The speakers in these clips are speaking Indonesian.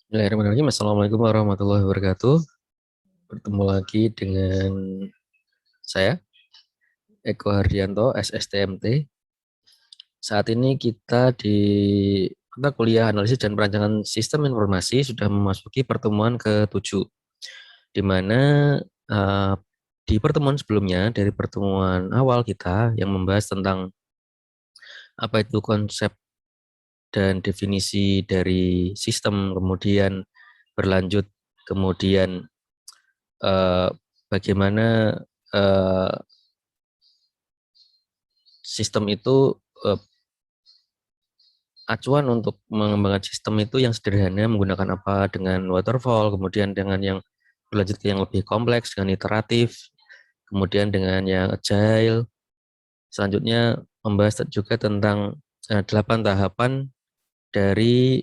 Bismillahirrahmanirrahim. Assalamualaikum warahmatullahi wabarakatuh. Bertemu lagi dengan saya, Eko Hardianto, SSTMT. Saat ini kita di mata kuliah analisis dan perancangan sistem informasi sudah memasuki pertemuan ke-7, di mana eh, di pertemuan sebelumnya, dari pertemuan awal kita yang membahas tentang apa itu konsep dan definisi dari sistem, kemudian berlanjut, kemudian eh, bagaimana eh, sistem itu eh, acuan untuk mengembangkan sistem itu yang sederhana menggunakan apa dengan waterfall, kemudian dengan yang berlanjut ke yang lebih kompleks dengan iteratif, kemudian dengan yang agile. Selanjutnya membahas juga tentang 8 tahapan dari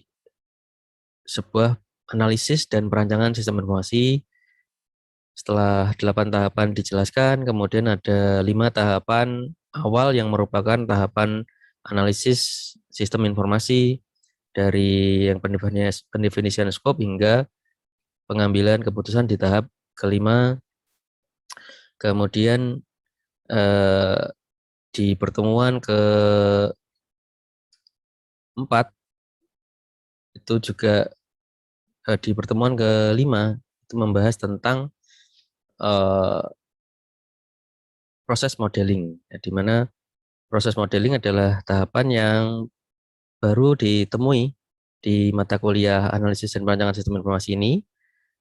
sebuah analisis dan perancangan sistem informasi. Setelah 8 tahapan dijelaskan, kemudian ada 5 tahapan awal yang merupakan tahapan analisis sistem informasi dari yang pendefinisian skop hingga pengambilan keputusan di tahap kelima. Kemudian eh, di pertemuan keempat itu juga di pertemuan kelima itu membahas tentang eh, proses modeling, ya, di mana proses modeling adalah tahapan yang baru ditemui di mata kuliah analisis dan perancangan sistem informasi ini.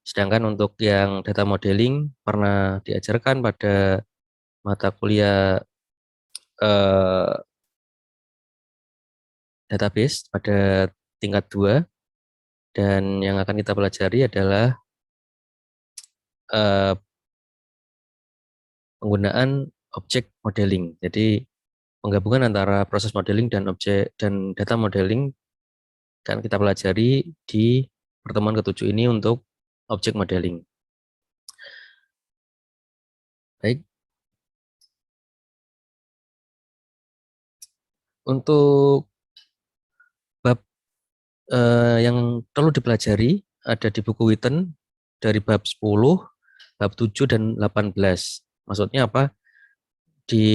Sedangkan untuk yang data modeling pernah diajarkan pada mata kuliah eh, database pada tingkat 2, dan yang akan kita pelajari adalah eh, penggunaan objek modeling. Jadi penggabungan antara proses modeling dan objek dan data modeling kan kita pelajari di pertemuan ketujuh ini untuk objek modeling. Baik, untuk bab yang perlu dipelajari ada di buku Witten dari bab 10, bab 7 dan 18. Maksudnya apa? Di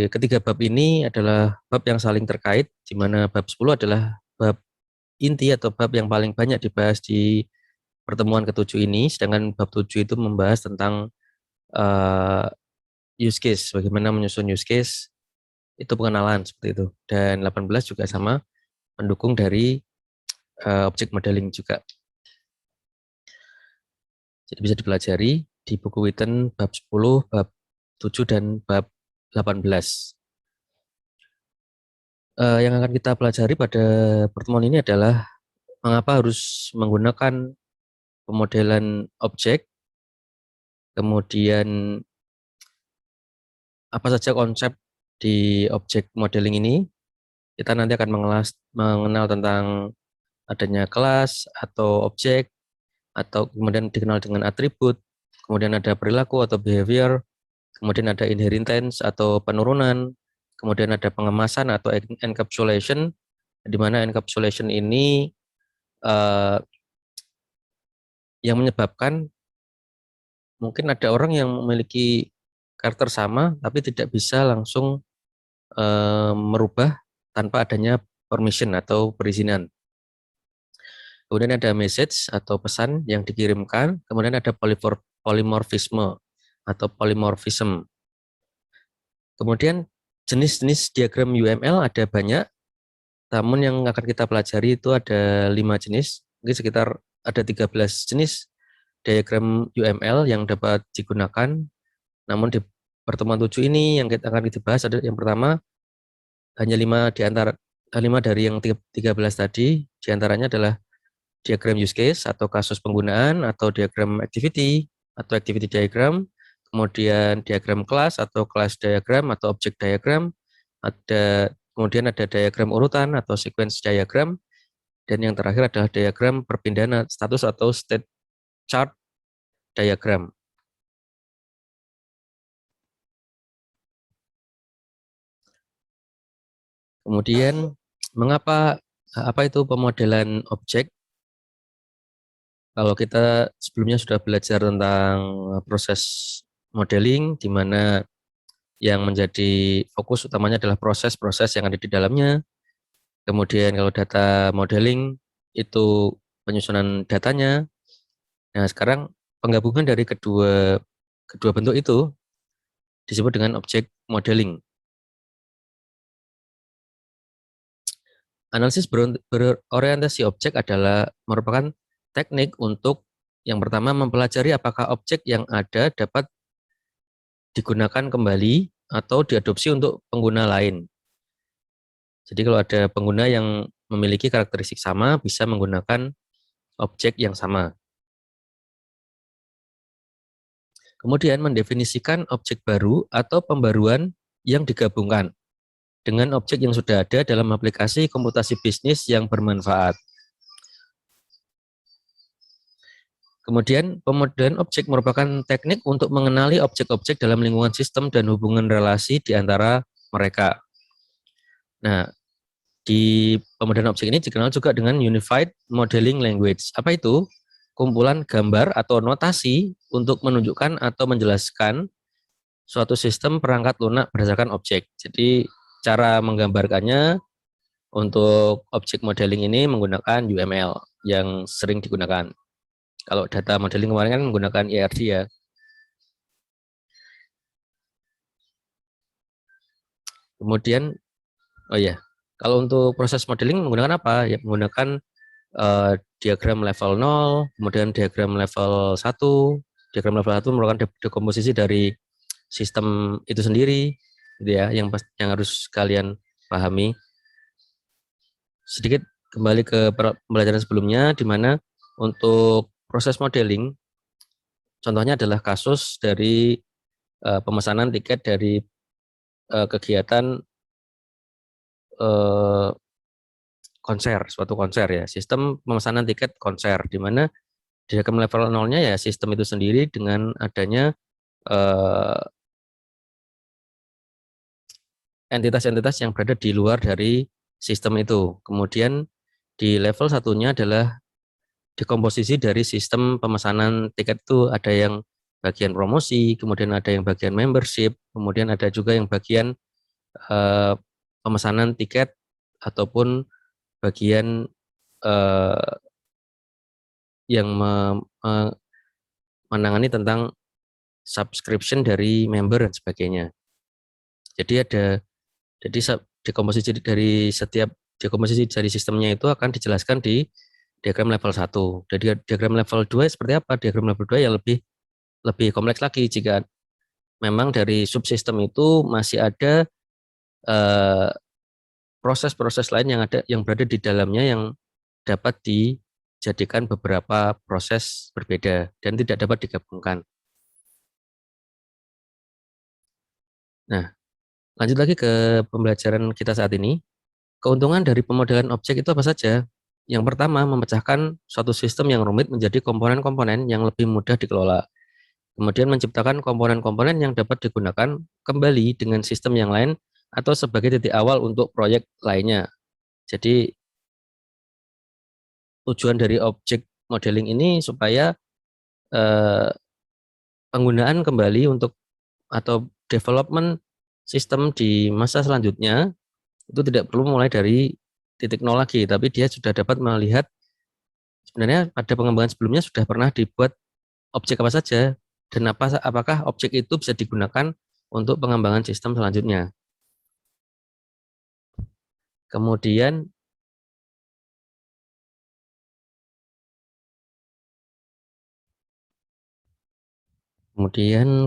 ketiga bab ini adalah bab yang saling terkait, di mana bab 10 adalah bab inti atau bab yang paling banyak dibahas di pertemuan ketujuh ini, sedangkan bab 7 itu membahas tentang uh, use case, bagaimana menyusun use case, itu pengenalan seperti itu. Dan 18 juga sama, mendukung dari objek modeling juga. Jadi bisa dipelajari di buku Witten bab 10, bab 7, dan bab 18. Yang akan kita pelajari pada pertemuan ini adalah mengapa harus menggunakan pemodelan objek, kemudian apa saja konsep di objek modeling ini. Kita nanti akan mengenal tentang adanya kelas atau objek, atau kemudian dikenal dengan atribut, kemudian ada perilaku atau behavior, kemudian ada inheritance atau penurunan, kemudian ada pengemasan atau encapsulation, di mana encapsulation ini eh, yang menyebabkan mungkin ada orang yang memiliki karakter sama, tapi tidak bisa langsung merubah tanpa adanya permission atau perizinan. Kemudian ada message atau pesan yang dikirimkan, kemudian ada polymorphisme atau polymorphism. Kemudian jenis-jenis diagram UML ada banyak, namun yang akan kita pelajari itu ada 5 jenis, mungkin sekitar ada 13 jenis diagram UML yang dapat digunakan. Namun di pertemuan 7 ini yang akan kita bahas ada yang pertama, hanya 5 dari yang 13 tadi, diantaranya adalah diagram use case atau kasus penggunaan, atau diagram activity atau activity diagram, kemudian diagram kelas atau class diagram atau object diagram, kemudian ada diagram urutan atau sequence diagram, dan yang terakhir adalah diagram perpindahan status atau state chart diagram. Kemudian mengapa apa itu pemodelan objek? Kalau kita sebelumnya sudah belajar tentang proses modeling, di mana yang menjadi fokus utamanya adalah proses-proses yang ada di dalamnya. Kemudian kalau data modeling itu penyusunan datanya. Nah, sekarang penggabungan dari kedua bentuk itu disebut dengan object modeling. Analisis berorientasi objek adalah merupakan teknik untuk yang pertama mempelajari apakah objek yang ada dapat digunakan kembali atau diadopsi untuk pengguna lain. Jadi kalau ada pengguna yang memiliki karakteristik sama, bisa menggunakan objek yang sama. Kemudian mendefinisikan objek baru atau pembaruan yang digabungkan dengan objek yang sudah ada dalam aplikasi komputasi bisnis yang bermanfaat. Kemudian, pemodelan objek merupakan teknik untuk mengenali objek-objek dalam lingkungan sistem dan hubungan relasi di antara mereka. Nah, di pemodelan objek ini dikenal juga dengan Unified Modeling Language. Apa itu? Kumpulan gambar atau notasi untuk menunjukkan atau menjelaskan suatu sistem perangkat lunak berdasarkan objek. Jadi, cara menggambarkannya untuk objek modeling ini menggunakan UML yang sering digunakan. Kalau data modeling kemarin kan menggunakan ERD ya. Kemudian, oh ya, kalau untuk proses modeling menggunakan apa? Ya, menggunakan diagram level 0, kemudian diagram level 1. Diagram level 1 merupakan dekomposisi dari sistem itu sendiri, gitu ya, yang harus kalian pahami. Sedikit kembali ke pembelajaran sebelumnya, di mana untuk proses modeling, contohnya adalah kasus dari pemesanan tiket dari kegiatan konser, suatu konser ya, sistem pemesanan tiket konser, di mana diagram level 0-nya ya sistem itu sendiri dengan adanya entitas-entitas yang berada di luar dari sistem itu. Kemudian di level satunya adalah dekomposisi dari sistem pemesanan tiket itu, ada yang bagian promosi, kemudian ada yang bagian membership, kemudian ada juga yang bagian pemesanan tiket ataupun bagian yang menangani tentang subscription dari member dan sebagainya. Jadi dekomposisi dari setiap dekomposisi dari sistemnya itu akan dijelaskan di diagram level 1. Jadi diagram level 2 seperti apa? Diagram level 2 yang lebih kompleks lagi jika memang dari subsistem itu masih ada proses-proses lain yang berada di dalamnya yang dapat dijadikan beberapa proses berbeda dan tidak dapat digabungkan. Nah, lanjut lagi ke pembelajaran kita saat ini. Keuntungan dari pemodelan objek itu apa saja? Yang pertama, memecahkan suatu sistem yang rumit menjadi komponen-komponen yang lebih mudah dikelola. Kemudian menciptakan komponen-komponen yang dapat digunakan kembali dengan sistem yang lain atau sebagai titik awal untuk proyek lainnya. Jadi tujuan dari objek modeling ini supaya eh, penggunaan kembali untuk atau development sistem di masa selanjutnya itu tidak perlu mulai dari titik nol lagi, tapi dia sudah dapat melihat sebenarnya pada pengembangan sebelumnya sudah pernah dibuat objek apa saja dan apakah objek itu bisa digunakan untuk pengembangan sistem selanjutnya. Kemudian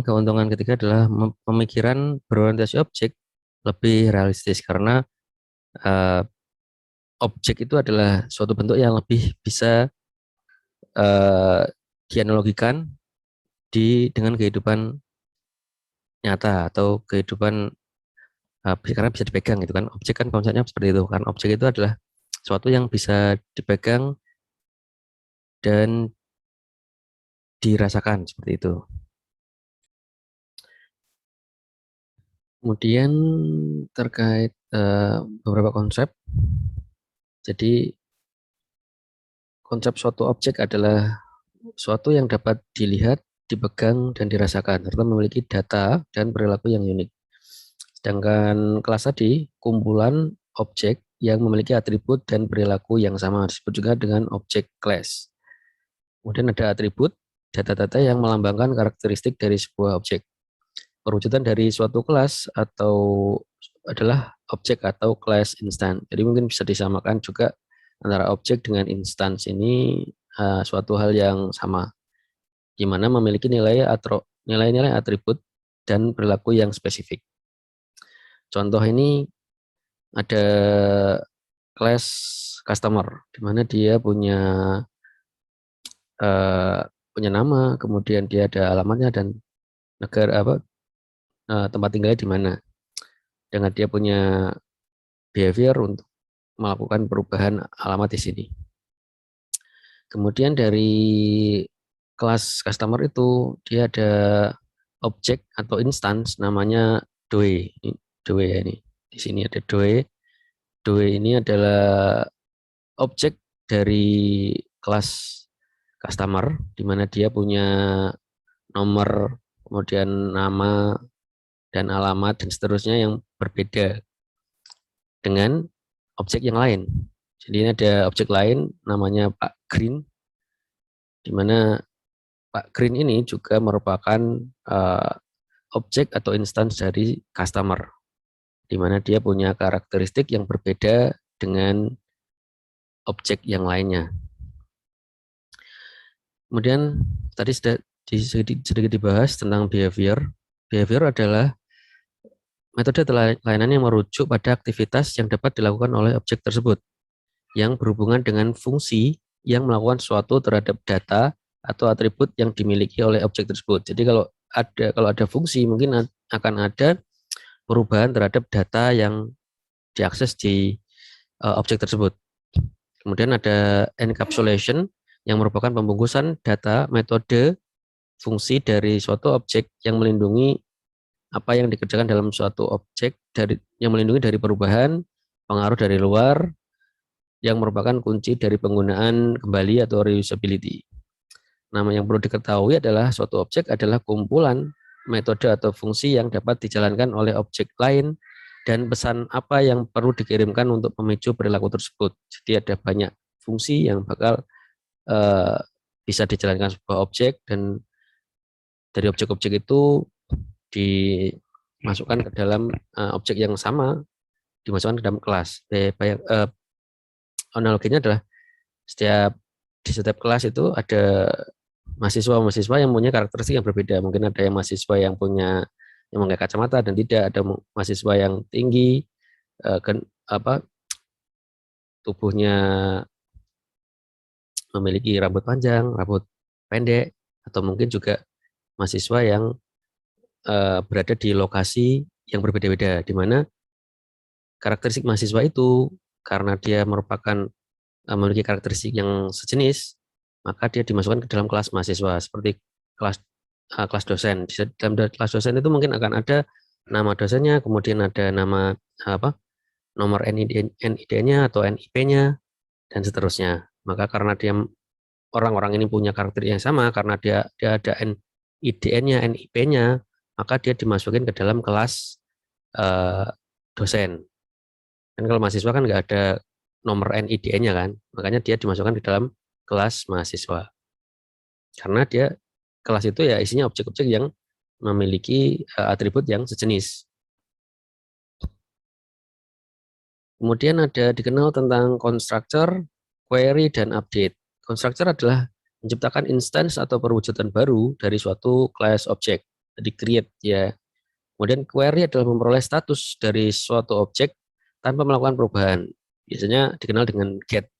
keuntungan ketiga adalah pemikiran berorientasi objek lebih realistis karena uh, objek itu adalah suatu bentuk yang lebih bisa uh, dianalogikan dengan kehidupan nyata atau kehidupan karena bisa dipegang gitu kan. Objek kan konsepnya seperti itu kan. Objek itu adalah sesuatu yang bisa dipegang dan dirasakan seperti itu. Kemudian terkait beberapa konsep. Jadi konsep suatu objek adalah suatu yang dapat dilihat, dipegang, dan dirasakan, serta memiliki data dan perilaku yang unik. Sedangkan kelas tadi, kumpulan objek yang memiliki atribut dan perilaku yang sama, disebut juga dengan objek class. Kemudian ada atribut, data-data yang melambangkan karakteristik dari sebuah objek. Perwujudan dari suatu kelas atau adalah objek atau kelas instan. Jadi mungkin bisa disamakan juga antara objek dengan instance ini suatu hal yang sama, di mana memiliki nilai-nilai atribut dan perilaku yang spesifik. Contoh ini ada kelas customer, di mana dia punya nama, kemudian dia ada alamatnya dan negara tempat tinggalnya di mana. Dengan dia punya behavior untuk melakukan perubahan alamat di sini. Kemudian dari kelas customer itu dia ada objek atau instance namanya DOE. DOE ya ini. Di sini ada DOE. DOE ini adalah objek dari kelas customer di mana dia punya nomor, kemudian nama dan alamat dan seterusnya yang berbeda dengan objek yang lain. Jadi ini ada objek lain namanya Pak Green, di mana Pak Green ini juga merupakan objek atau instance dari customer, di mana dia punya karakteristik yang berbeda dengan objek yang lainnya. Kemudian tadi sudah sedikit dibahas tentang behavior. Behavior adalah metode layanan yang merujuk pada aktivitas yang dapat dilakukan oleh objek tersebut, yang berhubungan dengan fungsi yang melakukan sesuatu terhadap data atau atribut yang dimiliki oleh objek tersebut. Jadi kalau ada fungsi mungkin akan ada perubahan terhadap data yang diakses di objek tersebut. Kemudian ada encapsulation yang merupakan pembungkusan data metode fungsi dari suatu objek yang melindungi apa yang dikerjakan dalam suatu objek yang melindungi dari perubahan, pengaruh dari luar, yang merupakan kunci dari penggunaan kembali atau reusability. Nama yang perlu diketahui adalah suatu objek adalah kumpulan metode atau fungsi yang dapat dijalankan oleh objek lain dan pesan apa yang perlu dikirimkan untuk memicu perilaku tersebut. Jadi ada banyak fungsi yang bakal bisa dijalankan sebuah objek dan dari objek-objek itu dimasukkan ke dalam objek yang sama, dimasukkan ke dalam kelas. Analoginya adalah di setiap kelas itu ada mahasiswa yang punya karakteristik yang berbeda. Mungkin ada yang mahasiswa yang memakai kacamata dan tidak, ada mahasiswa yang tinggi, tubuhnya memiliki rambut panjang, rambut pendek, atau mungkin juga mahasiswa yang berada di lokasi yang berbeda-beda, di mana karakteristik mahasiswa itu karena dia memiliki karakteristik yang sejenis, maka dia dimasukkan ke dalam kelas mahasiswa seperti kelas dosen. Di dalam kelas dosen itu mungkin akan ada nama dosennya, kemudian ada nama nomor NID-nya atau NIP-nya dan seterusnya. Maka karena orang-orang ini punya karakter yang sama, karena dia ada NID-nya, NIP-nya, maka dia dimasukin ke dalam kelas dosen. Dan kalau mahasiswa kan nggak ada nomor NID-nya kan, makanya dia dimasukkan ke dalam kelas mahasiswa. Karena kelas itu ya isinya objek-objek yang memiliki atribut yang sejenis. Kemudian ada dikenal tentang constructor, query, dan update. Constructor adalah menciptakan instance atau perwujudan baru dari suatu class objek, jadi create ya. Kemudian query adalah memperoleh status dari suatu objek tanpa melakukan perubahan. Biasanya dikenal dengan get.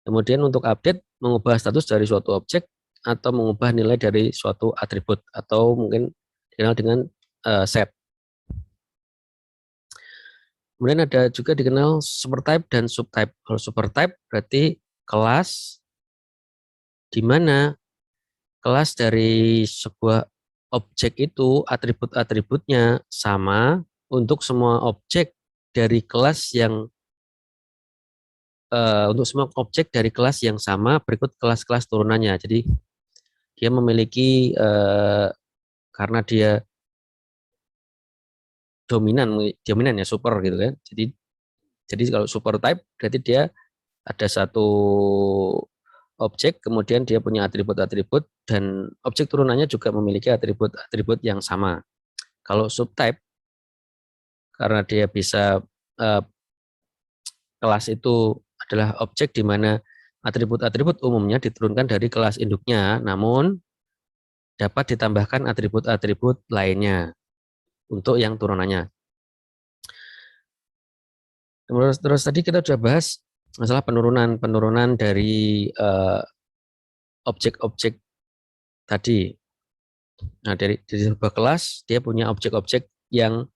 Kemudian untuk update, mengubah status dari suatu objek atau mengubah nilai dari suatu atribut atau mungkin dikenal dengan set. Kemudian ada juga dikenal supertype dan subtype. Kalau supertype berarti kelas di mana kelas dari sebuah objek itu atribut-atributnya sama untuk semua objek dari kelas yang untuk semua objek dari kelas yang sama berikut kelas-kelas turunannya. Jadi dia memiliki karena dia dominan ya super gitu kan. Jadi kalau super type berarti dia ada satu objek, kemudian dia punya atribut-atribut dan objek turunannya juga memiliki atribut-atribut yang sama. Kalau subtype karena dia bisa kelas itu adalah objek di mana atribut-atribut umumnya diturunkan dari kelas induknya, namun dapat ditambahkan atribut-atribut lainnya untuk yang turunannya. Terus tadi kita sudah bahas masalah penurunan dari objek-objek tadi. Nah, dari sebuah kelas dia punya objek-objek yang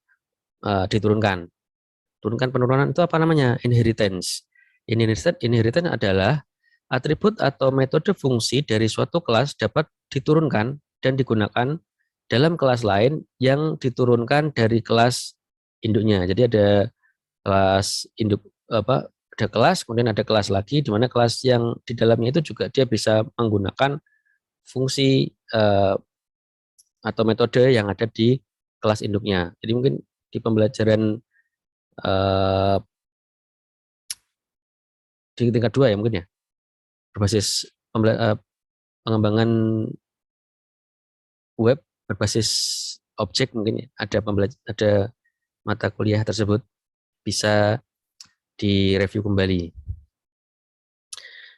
diturunkan. Turunkan penurunan itu apa namanya? Inheritance. Inheritance adalah atribut atau metode fungsi dari suatu kelas dapat diturunkan dan digunakan dalam kelas lain yang diturunkan dari kelas induknya. Jadi ada kelas induk ada kelas, kemudian ada kelas lagi di mana kelas yang di dalamnya itu juga dia bisa menggunakan fungsi atau metode yang ada di kelas induknya. Jadi mungkin di pembelajaran di tingkat 2 ya mungkin ya, berbasis pengembangan web berbasis objek mungkin ya, ada mata kuliah tersebut bisa direview kembali.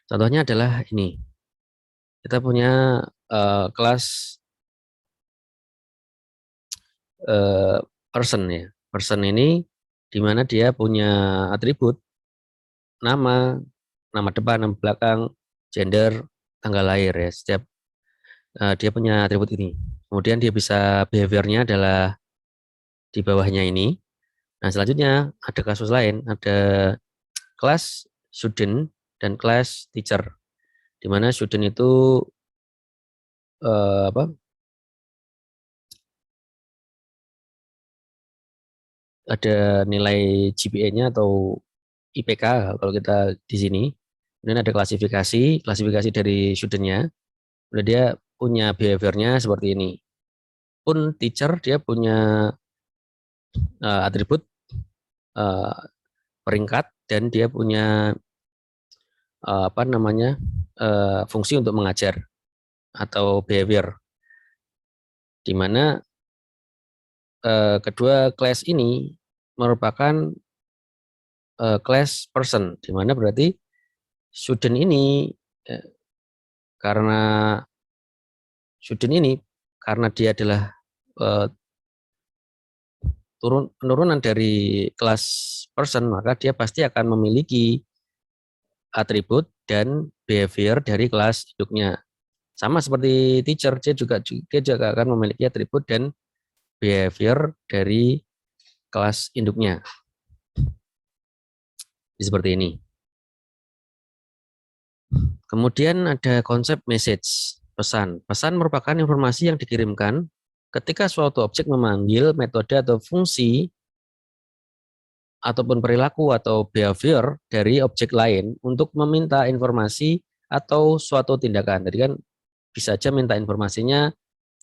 Contohnya adalah ini. Kita punya kelas person ya. Person ini di mana dia punya atribut nama depan, nama belakang, gender, tanggal lahir ya. Setiap dia punya atribut ini. Kemudian dia bisa behaviornya adalah di bawahnya ini. Nah, selanjutnya ada kasus lain, ada kelas student dan kelas teacher. Di mana student itu ada nilai GPA-nya atau IPK kalau kita di sini. Kemudian ada klasifikasi dari student-nya. Kemudian dia punya behavior-nya seperti ini. Pun teacher dia punya atribut peringkat dan dia punya fungsi untuk mengajar atau behavior, di mana kedua kelas ini merupakan kelas person, di mana berarti student ini karena dia adalah penurunan dari kelas person, maka dia pasti akan memiliki atribut dan behavior dari kelas induknya. Sama seperti teacher, dia juga akan memiliki atribut dan behavior dari kelas induknya. Seperti ini. Kemudian ada konsep message, pesan. Pesan merupakan informasi yang dikirimkan ketika suatu objek memanggil metode atau fungsi ataupun perilaku atau behavior dari objek lain untuk meminta informasi atau suatu tindakan. Jadi kan bisa saja minta informasinya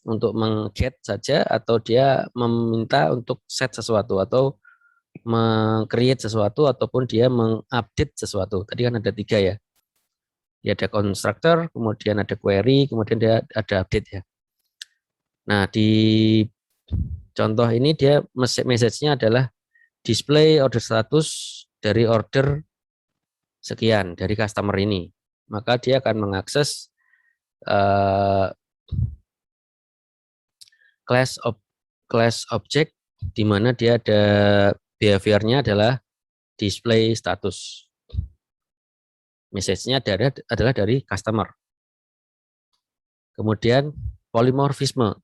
untuk meng-get saja, atau dia meminta untuk set sesuatu atau meng-create sesuatu, ataupun dia mengupdate sesuatu. Tadi kan ada 3 ya. Dia ada constructor, kemudian ada query, kemudian dia ada update ya. Nah, di contoh ini dia message-nya adalah display order status dari order sekian dari customer ini. Maka dia akan mengakses class object di mana dia ada behaviornya adalah display status. Message-nya adalah dari customer. Kemudian polymorphisme.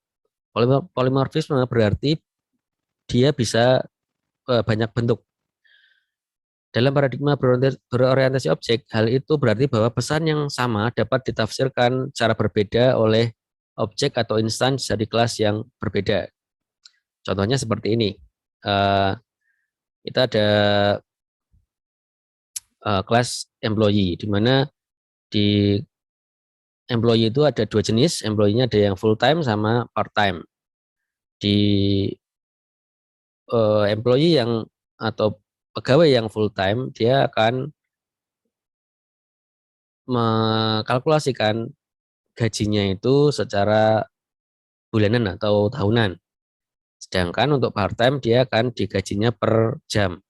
Polymorphisme berarti dia bisa banyak bentuk. Dalam paradigma berorientasi objek, hal itu berarti bahwa pesan yang sama dapat ditafsirkan secara berbeda oleh objek atau instansi dari kelas yang berbeda. Contohnya seperti ini. Kita ada kelas employee, di mana di employee itu ada dua jenis, employee-nya ada yang full time sama part time. Di employee yang atau pegawai yang full time, dia akan mengkalkulasikan gajinya itu secara bulanan atau tahunan. Sedangkan untuk part time dia akan digajinya per jam.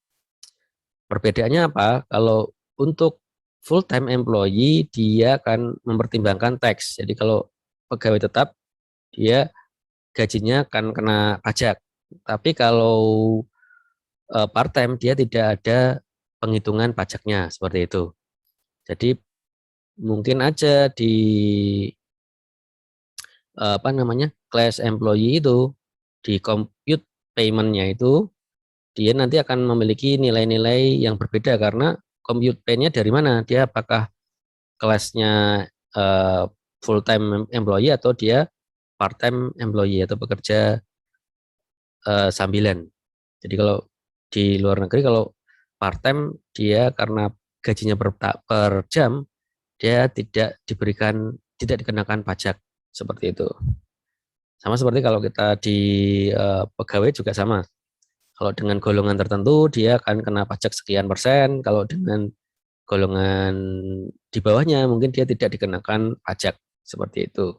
Perbedaannya apa? Kalau untuk full time employee dia akan mempertimbangkan tax. Jadi kalau pegawai tetap dia gajinya akan kena pajak. Tapi kalau part time dia tidak ada penghitungan pajaknya seperti itu. Jadi mungkin aja di apa namanya class employee itu di compute payment-nya itu dia nanti akan memiliki nilai-nilai yang berbeda karena compute pay-nya dari mana? Dia apakah kelasnya full time employee atau dia part time employee atau pekerja sambilan. Jadi kalau di luar negeri kalau part time dia karena gajinya per jam dia tidak dikenakan pajak seperti itu. Sama seperti kalau kita di pegawai juga sama. Kalau dengan golongan tertentu dia akan kena pajak sekian persen. Kalau dengan golongan di bawahnya mungkin dia tidak dikenakan pajak seperti itu.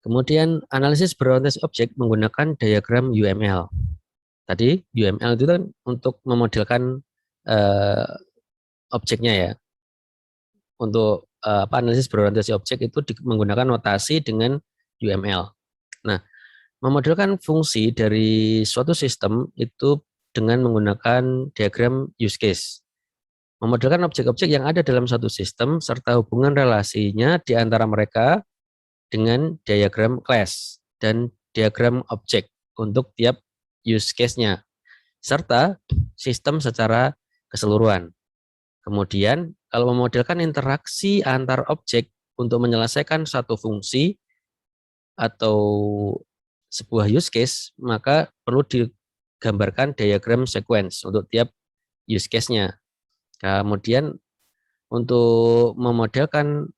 Kemudian analisis berorientasi objek menggunakan diagram UML. Tadi UML itu kan untuk memodelkan objeknya ya. Untuk analisis berorientasi objek itu menggunakan notasi dengan UML. Nah, memodelkan fungsi dari suatu sistem itu dengan menggunakan diagram use case. Memodelkan objek-objek yang ada dalam satu sistem serta hubungan relasinya di antara mereka dengan diagram class dan diagram objek untuk tiap use case-nya serta sistem secara keseluruhan. Kemudian, kalau memodelkan interaksi antar objek untuk menyelesaikan satu fungsi atau sebuah use case, maka perlu digambarkan diagram sequence untuk tiap use case-nya. Kemudian, untuk memodelkan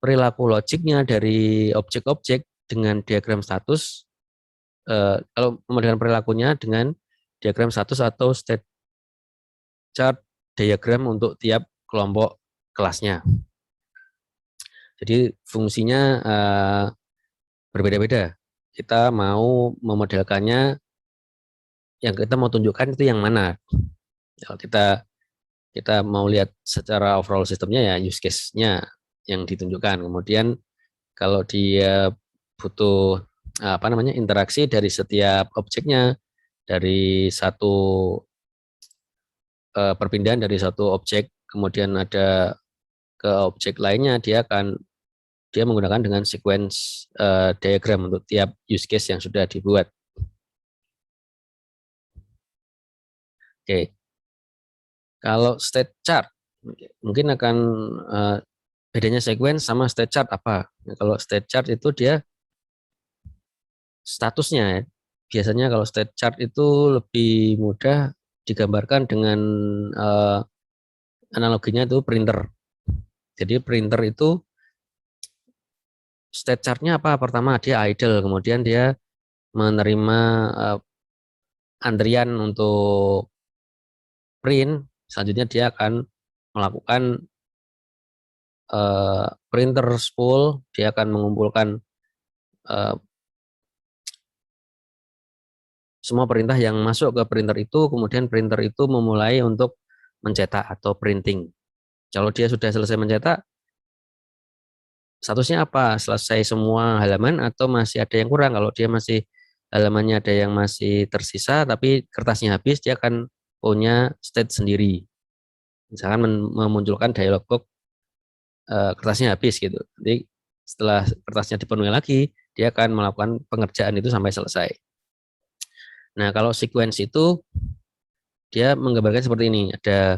perilaku logiknya dari objek-objek dengan diagram status, kalau memodelkan perilakunya dengan diagram status atau state chart diagram untuk tiap kelompok kelasnya. Jadi fungsinya berbeda-beda. Kita mau memodelkannya, yang kita mau tunjukkan itu yang mana. Kalau kita mau lihat secara overall sistemnya ya use case-nya yang ditunjukkan. Kemudian kalau dia butuh interaksi dari setiap objeknya, dari satu perpindahan dari satu objek kemudian ada ke objek lainnya, dia menggunakan dengan sequence diagram untuk tiap use case yang sudah dibuat. Oke, kalau state chart mungkin akan bedanya sequence sama state chart apa? Nah, kalau state chart itu dia statusnya ya. Biasanya kalau state chart itu lebih mudah digambarkan dengan analoginya itu printer. Jadi printer itu state chart-nya apa? Pertama dia idle, kemudian dia menerima antrian untuk print, selanjutnya dia akan melakukan printer spool, dia akan mengumpulkan semua perintah yang masuk ke printer itu, kemudian printer itu memulai untuk mencetak atau printing. Kalau dia sudah selesai mencetak, statusnya apa? Selesai semua halaman atau masih ada yang kurang? Kalau dia masih halamannya ada yang masih tersisa, tapi kertasnya habis, dia akan punya state sendiri. Misalkan memunculkan dialog box kertasnya habis gitu. Jadi setelah kertasnya dipenuhi lagi, dia akan melakukan pengerjaan itu sampai selesai. Nah, kalau sequence itu dia menggambarkan seperti ini. Ada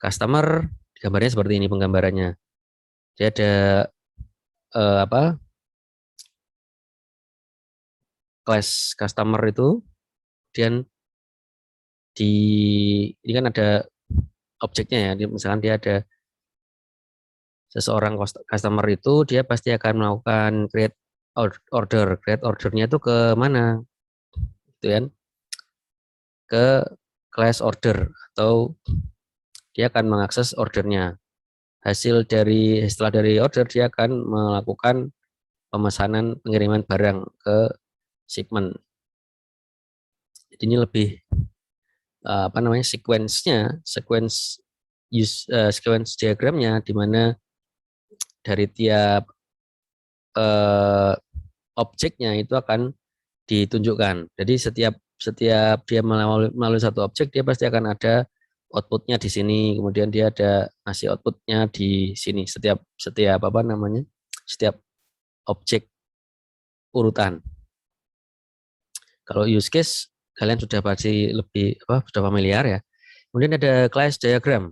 customer, gambarnya seperti ini penggambarannya. Dia ada class customer itu, kemudian ini kan ada objeknya ya, misalkan dia ada seseorang customer itu dia pasti akan melakukan create ordernya itu ke mana, gitu kan, ke class order, atau dia akan mengakses ordernya. Setelah dari order dia akan melakukan pemesanan pengiriman barang ke shipment. Jadi ini lebih apa namanya, sequence diagramnya, di mana dari tiap objeknya itu akan ditunjukkan. Jadi setiap dia melalui satu objek, dia pasti akan ada outputnya di sini, kemudian dia ada ngasih outputnya di sini, setiap apa namanya, setiap objek urutan. Kalau use case kalian sudah pasti sudah familiar ya. Kemudian ada class diagram.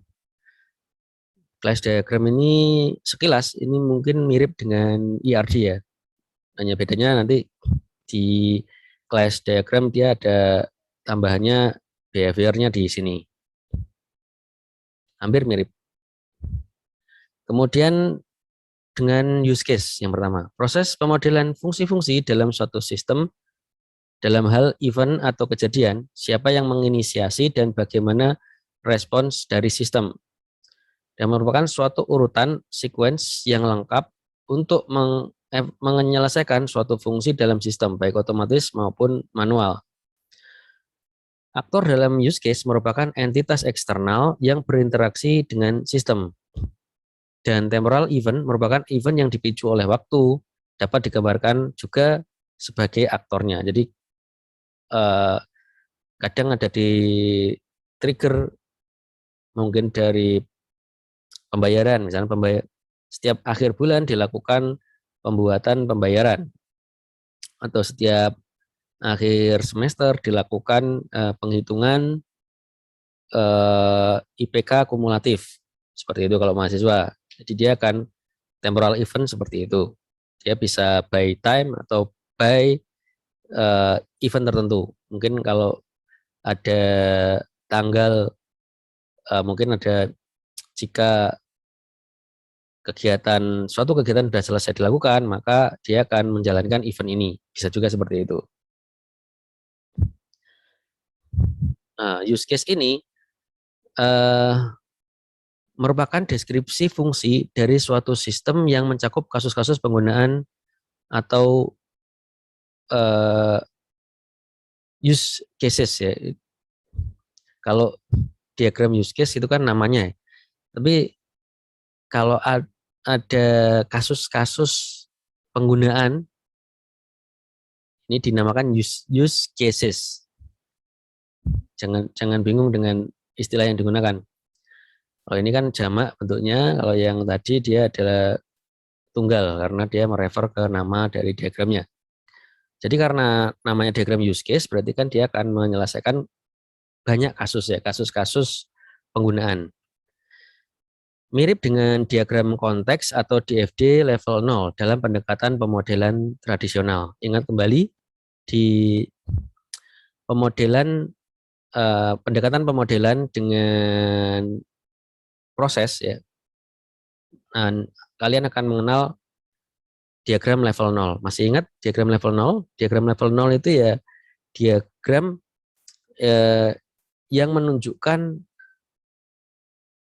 Class diagram ini sekilas ini mungkin mirip dengan ERD ya. Hanya bedanya nanti di class diagram dia ada tambahannya behavior-nya di sini. Hampir mirip. Kemudian dengan use case yang pertama, proses pemodelan fungsi-fungsi dalam suatu sistem dalam hal event atau kejadian, siapa yang menginisiasi dan bagaimana respons dari sistem. Dan merupakan suatu urutan sequence yang lengkap untuk menyelesaikan suatu fungsi dalam sistem, baik otomatis maupun manual. Aktor dalam use case merupakan entitas eksternal yang berinteraksi dengan sistem. Dan temporal event merupakan event yang dipicu oleh waktu, dapat digambarkan juga sebagai aktornya. Jadi kadang ada di trigger mungkin dari pembayaran, misalnya setiap akhir bulan dilakukan pembuatan pembayaran, atau setiap akhir semester dilakukan penghitungan IPK kumulatif, seperti itu kalau mahasiswa. Jadi dia akan temporal event seperti itu. Dia bisa by time atau by event tertentu. Mungkin kalau ada tanggal, mungkin ada, jika suatu kegiatan sudah selesai dilakukan, maka dia akan menjalankan event ini. Bisa juga seperti itu. Nah, use case ini merupakan deskripsi fungsi dari suatu sistem yang mencakup kasus-kasus penggunaan atau use cases ya. Kalau diagram use case itu kan namanya, tapi kalau ada kasus-kasus penggunaan, ini dinamakan use cases. Jangan bingung dengan istilah yang digunakan. Kalau ini kan jamak bentuknya, kalau yang tadi dia adalah tunggal karena dia merefer ke nama dari diagramnya. Jadi karena namanya diagram use case, berarti kan dia akan menyelesaikan banyak kasus ya, kasus-kasus penggunaan. Mirip dengan diagram konteks atau DFD level 0 dalam pendekatan pemodelan tradisional. Ingat kembali di pendekatan pemodelan dengan proses ya. Nah, kalian akan mengenal diagram level 0. Masih ingat diagram level 0? Diagram level 0 itu ya diagram yang menunjukkan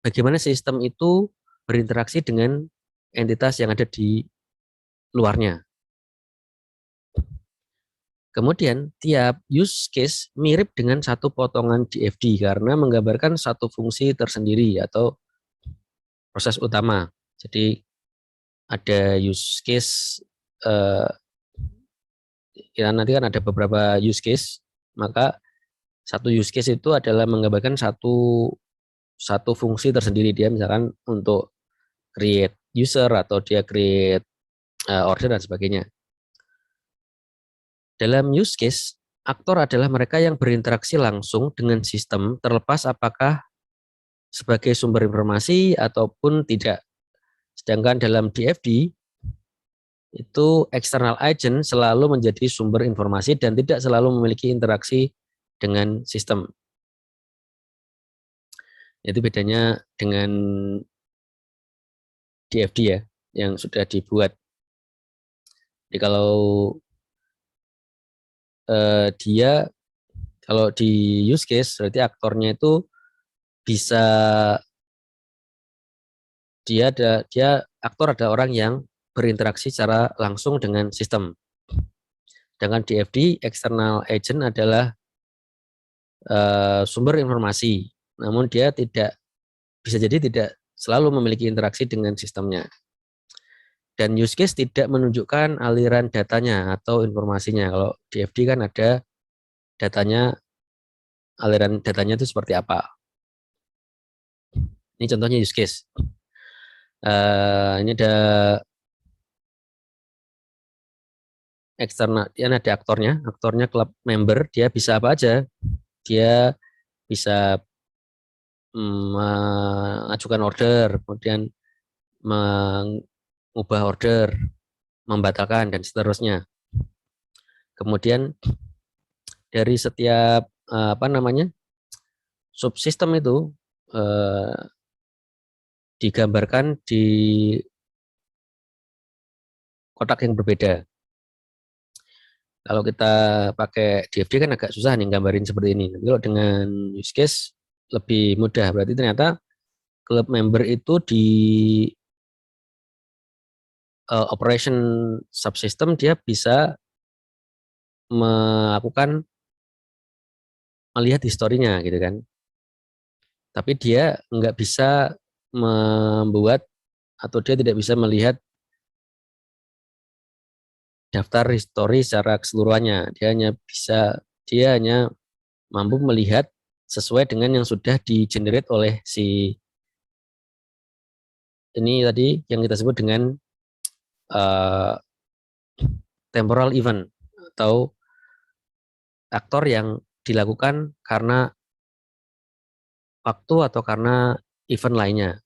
bagaimana sistem itu berinteraksi dengan entitas yang ada di luarnya. Kemudian tiap use case mirip dengan satu potongan DFD karena menggambarkan satu fungsi tersendiri atau proses utama. Jadi ada use case, ya nanti kan ada beberapa use case, maka satu use case itu adalah menggambarkan satu fungsi tersendiri. Dia misalkan untuk create user atau dia create order dan sebagainya. Dalam use case, aktor adalah mereka yang berinteraksi langsung dengan sistem, terlepas apakah sebagai sumber informasi ataupun tidak. Sedangkan dalam DFD, itu external agent selalu menjadi sumber informasi dan tidak selalu memiliki interaksi dengan sistem. Itu bedanya dengan DFD ya, yang sudah dibuat. Jadi kalau dia kalau di use case berarti aktornya itu bisa dia aktor ada orang yang berinteraksi secara langsung dengan sistem. Dengan DFD external agent adalah sumber informasi, namun dia bisa jadi tidak selalu memiliki interaksi dengan sistemnya. Dan use case tidak menunjukkan aliran datanya atau informasinya. Kalau DFD kan ada datanya, aliran datanya itu seperti apa. Ini contohnya use case. Ini ada eksternal, dia ada aktornya club member, dia bisa apa aja. Dia bisa mengajukan order, kemudian mengubah order, membatalkan, dan seterusnya. Kemudian dari setiap subsistem itu digambarkan di kotak yang berbeda. Kalau kita pakai DFD kan agak susah nih gambarin seperti ini. Tapi kalau dengan use case lebih mudah. Berarti ternyata club member itu di operation subsystem dia bisa melihat historinya gitu kan. Tapi dia nggak bisa membuat atau dia tidak bisa melihat daftar history secara keseluruhannya. Dia hanya mampu melihat sesuai dengan yang sudah di-generate oleh si ini tadi yang kita sebut dengan temporal event atau aktor yang dilakukan karena waktu atau karena event lainnya.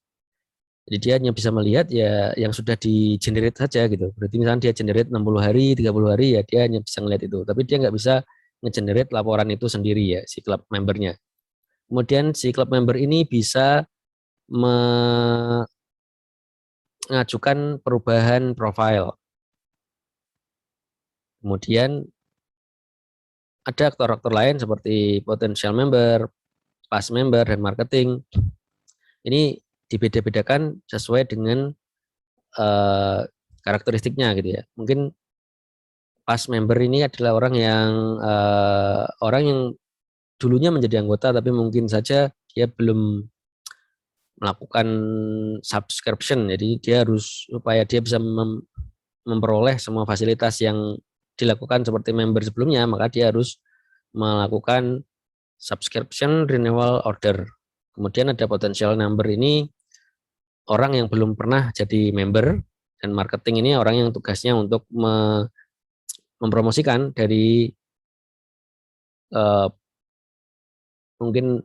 Jadi dia hanya bisa melihat ya yang sudah di-generate saja gitu. Berarti misalnya dia generate 60 hari, 30 hari ya dia hanya bisa melihat itu. Tapi dia nggak bisa nge-generate laporan itu sendiri ya si club membernya. Kemudian si club member ini bisa mengajukan perubahan profile. Kemudian ada aktor-aktor lain seperti potential member, past member, dan marketing. Ini dibeda-bedakan sesuai dengan karakteristiknya gitu ya. Mungkin past member ini adalah orang yang dulunya menjadi anggota tapi mungkin saja dia belum melakukan subscription. Jadi dia harus supaya dia bisa memperoleh semua fasilitas yang dilakukan seperti member sebelumnya, maka dia harus melakukan subscription renewal order. Kemudian ada potential number, ini orang yang belum pernah jadi member, dan marketing ini orang yang tugasnya untuk mempromosikan dari mungkin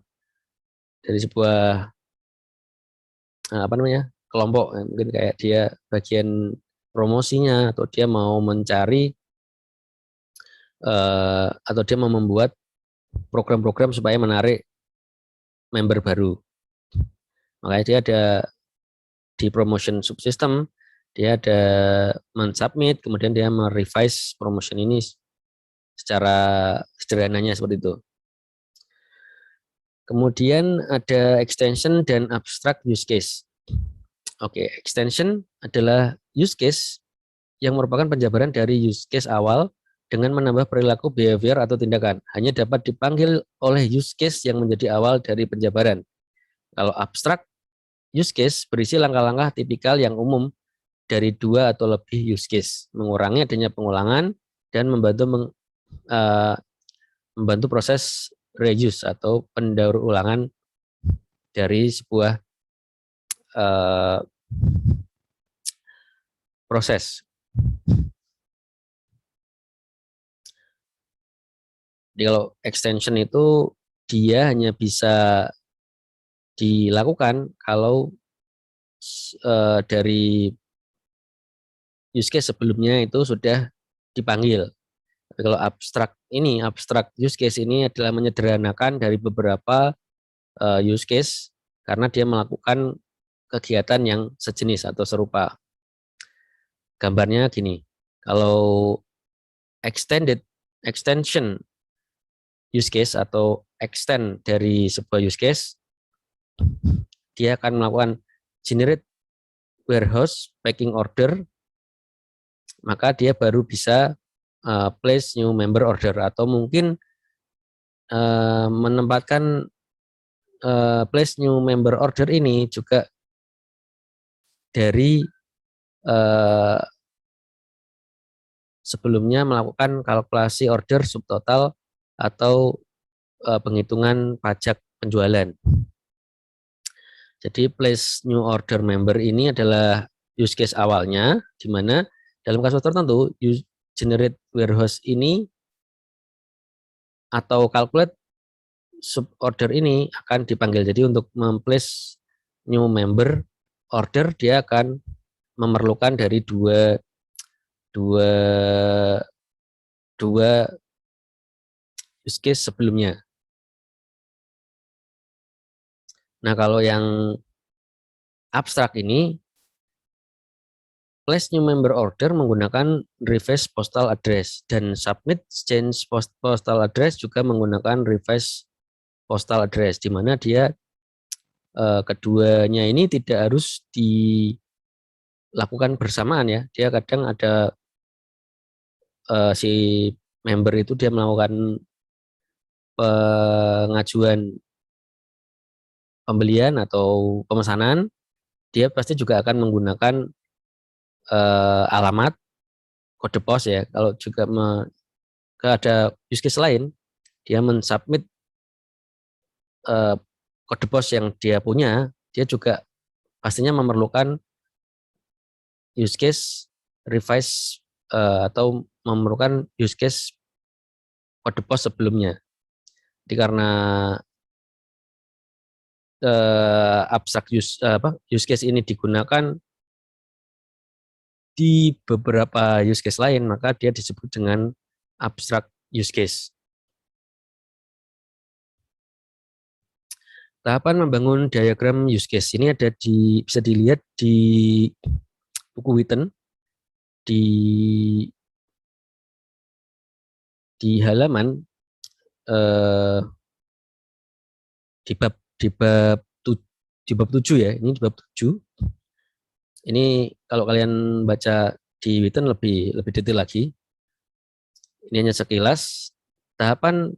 dari sebuah kelompok, mungkin kayak dia bagian promosinya atau dia mau mencari atau dia mau membuat program-program supaya menarik member baru. Makanya dia ada di promotion subsystem, dia ada men-submit, kemudian dia merevise promotion ini secara sederhananya seperti itu. Kemudian ada extension dan abstract use case. Oke, extension adalah use case yang merupakan penjabaran dari use case awal dengan menambah perilaku behavior atau tindakan. Hanya dapat dipanggil oleh use case yang menjadi awal dari penjabaran. Kalau abstract use case berisi langkah-langkah tipikal yang umum dari 2 atau lebih use case, mengurangi adanya pengulangan dan membantu proses reuse atau pendaur ulangan dari sebuah proses. Jadi kalau extension itu dia hanya bisa dilakukan kalau dari use case sebelumnya itu sudah dipanggil. Tapi kalau abstract use case ini adalah menyederhanakan dari beberapa use case karena dia melakukan kegiatan yang sejenis atau serupa. Gambarnya gini, kalau extension use case atau extend dari sebuah use case, dia akan melakukan generate warehouse packing order, maka dia baru bisa place new member order, atau mungkin menempatkan place new member order ini juga dari sebelumnya melakukan kalkulasi order subtotal atau penghitungan pajak penjualan. Jadi place new order member ini adalah use case awalnya, di mana dalam kasus tertentu generate warehouse ini atau calculate sub order ini akan dipanggil. Jadi untuk memplace new member order, dia akan memerlukan dari dua use case sebelumnya. Nah, kalau yang abstrak ini, place new member order menggunakan reverse postal address, dan submit change postal address juga menggunakan reverse postal address, di mana dia keduanya ini tidak harus dilakukan bersamaan ya. Dia kadang ada si member itu dia melakukan pengajuan pembelian atau pemesanan, dia pasti juga akan menggunakan alamat kode pos ya. Kalau juga ada use case lain, dia mensubmit kode pos yang dia punya, dia juga pastinya memerlukan use case revise atau memerlukan use case kode pos sebelumnya. Jadi karena abstrak use case ini digunakan di beberapa use case lain, maka dia disebut dengan abstrak use case. Tahapan membangun diagram use case ini bisa dilihat di buku Witten di halaman di bab 7 ya. Ini di bab 7. Ini kalau kalian baca di Witten lebih detail lagi. Ini hanya sekilas. Tahapan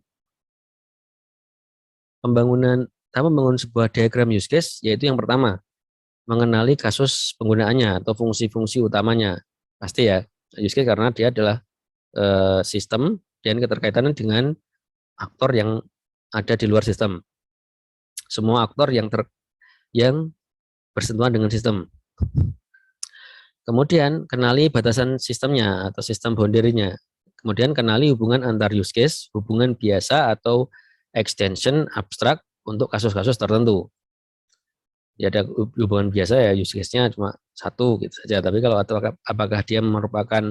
membangun sebuah diagram use case, yaitu yang pertama, mengenali kasus penggunaannya atau fungsi-fungsi utamanya. Pasti ya, use case karena dia adalah sistem dan keterkaitannya dengan aktor yang ada di luar sistem. Semua aktor yang bersentuhan dengan sistem. Kemudian kenali batasan sistemnya atau sistem boundary-nya. Kemudian kenali hubungan antar use case, hubungan biasa atau extension abstrak untuk kasus-kasus tertentu. Ya ada hubungan biasa ya, use case-nya cuma satu gitu saja. Tapi kalau apakah dia merupakan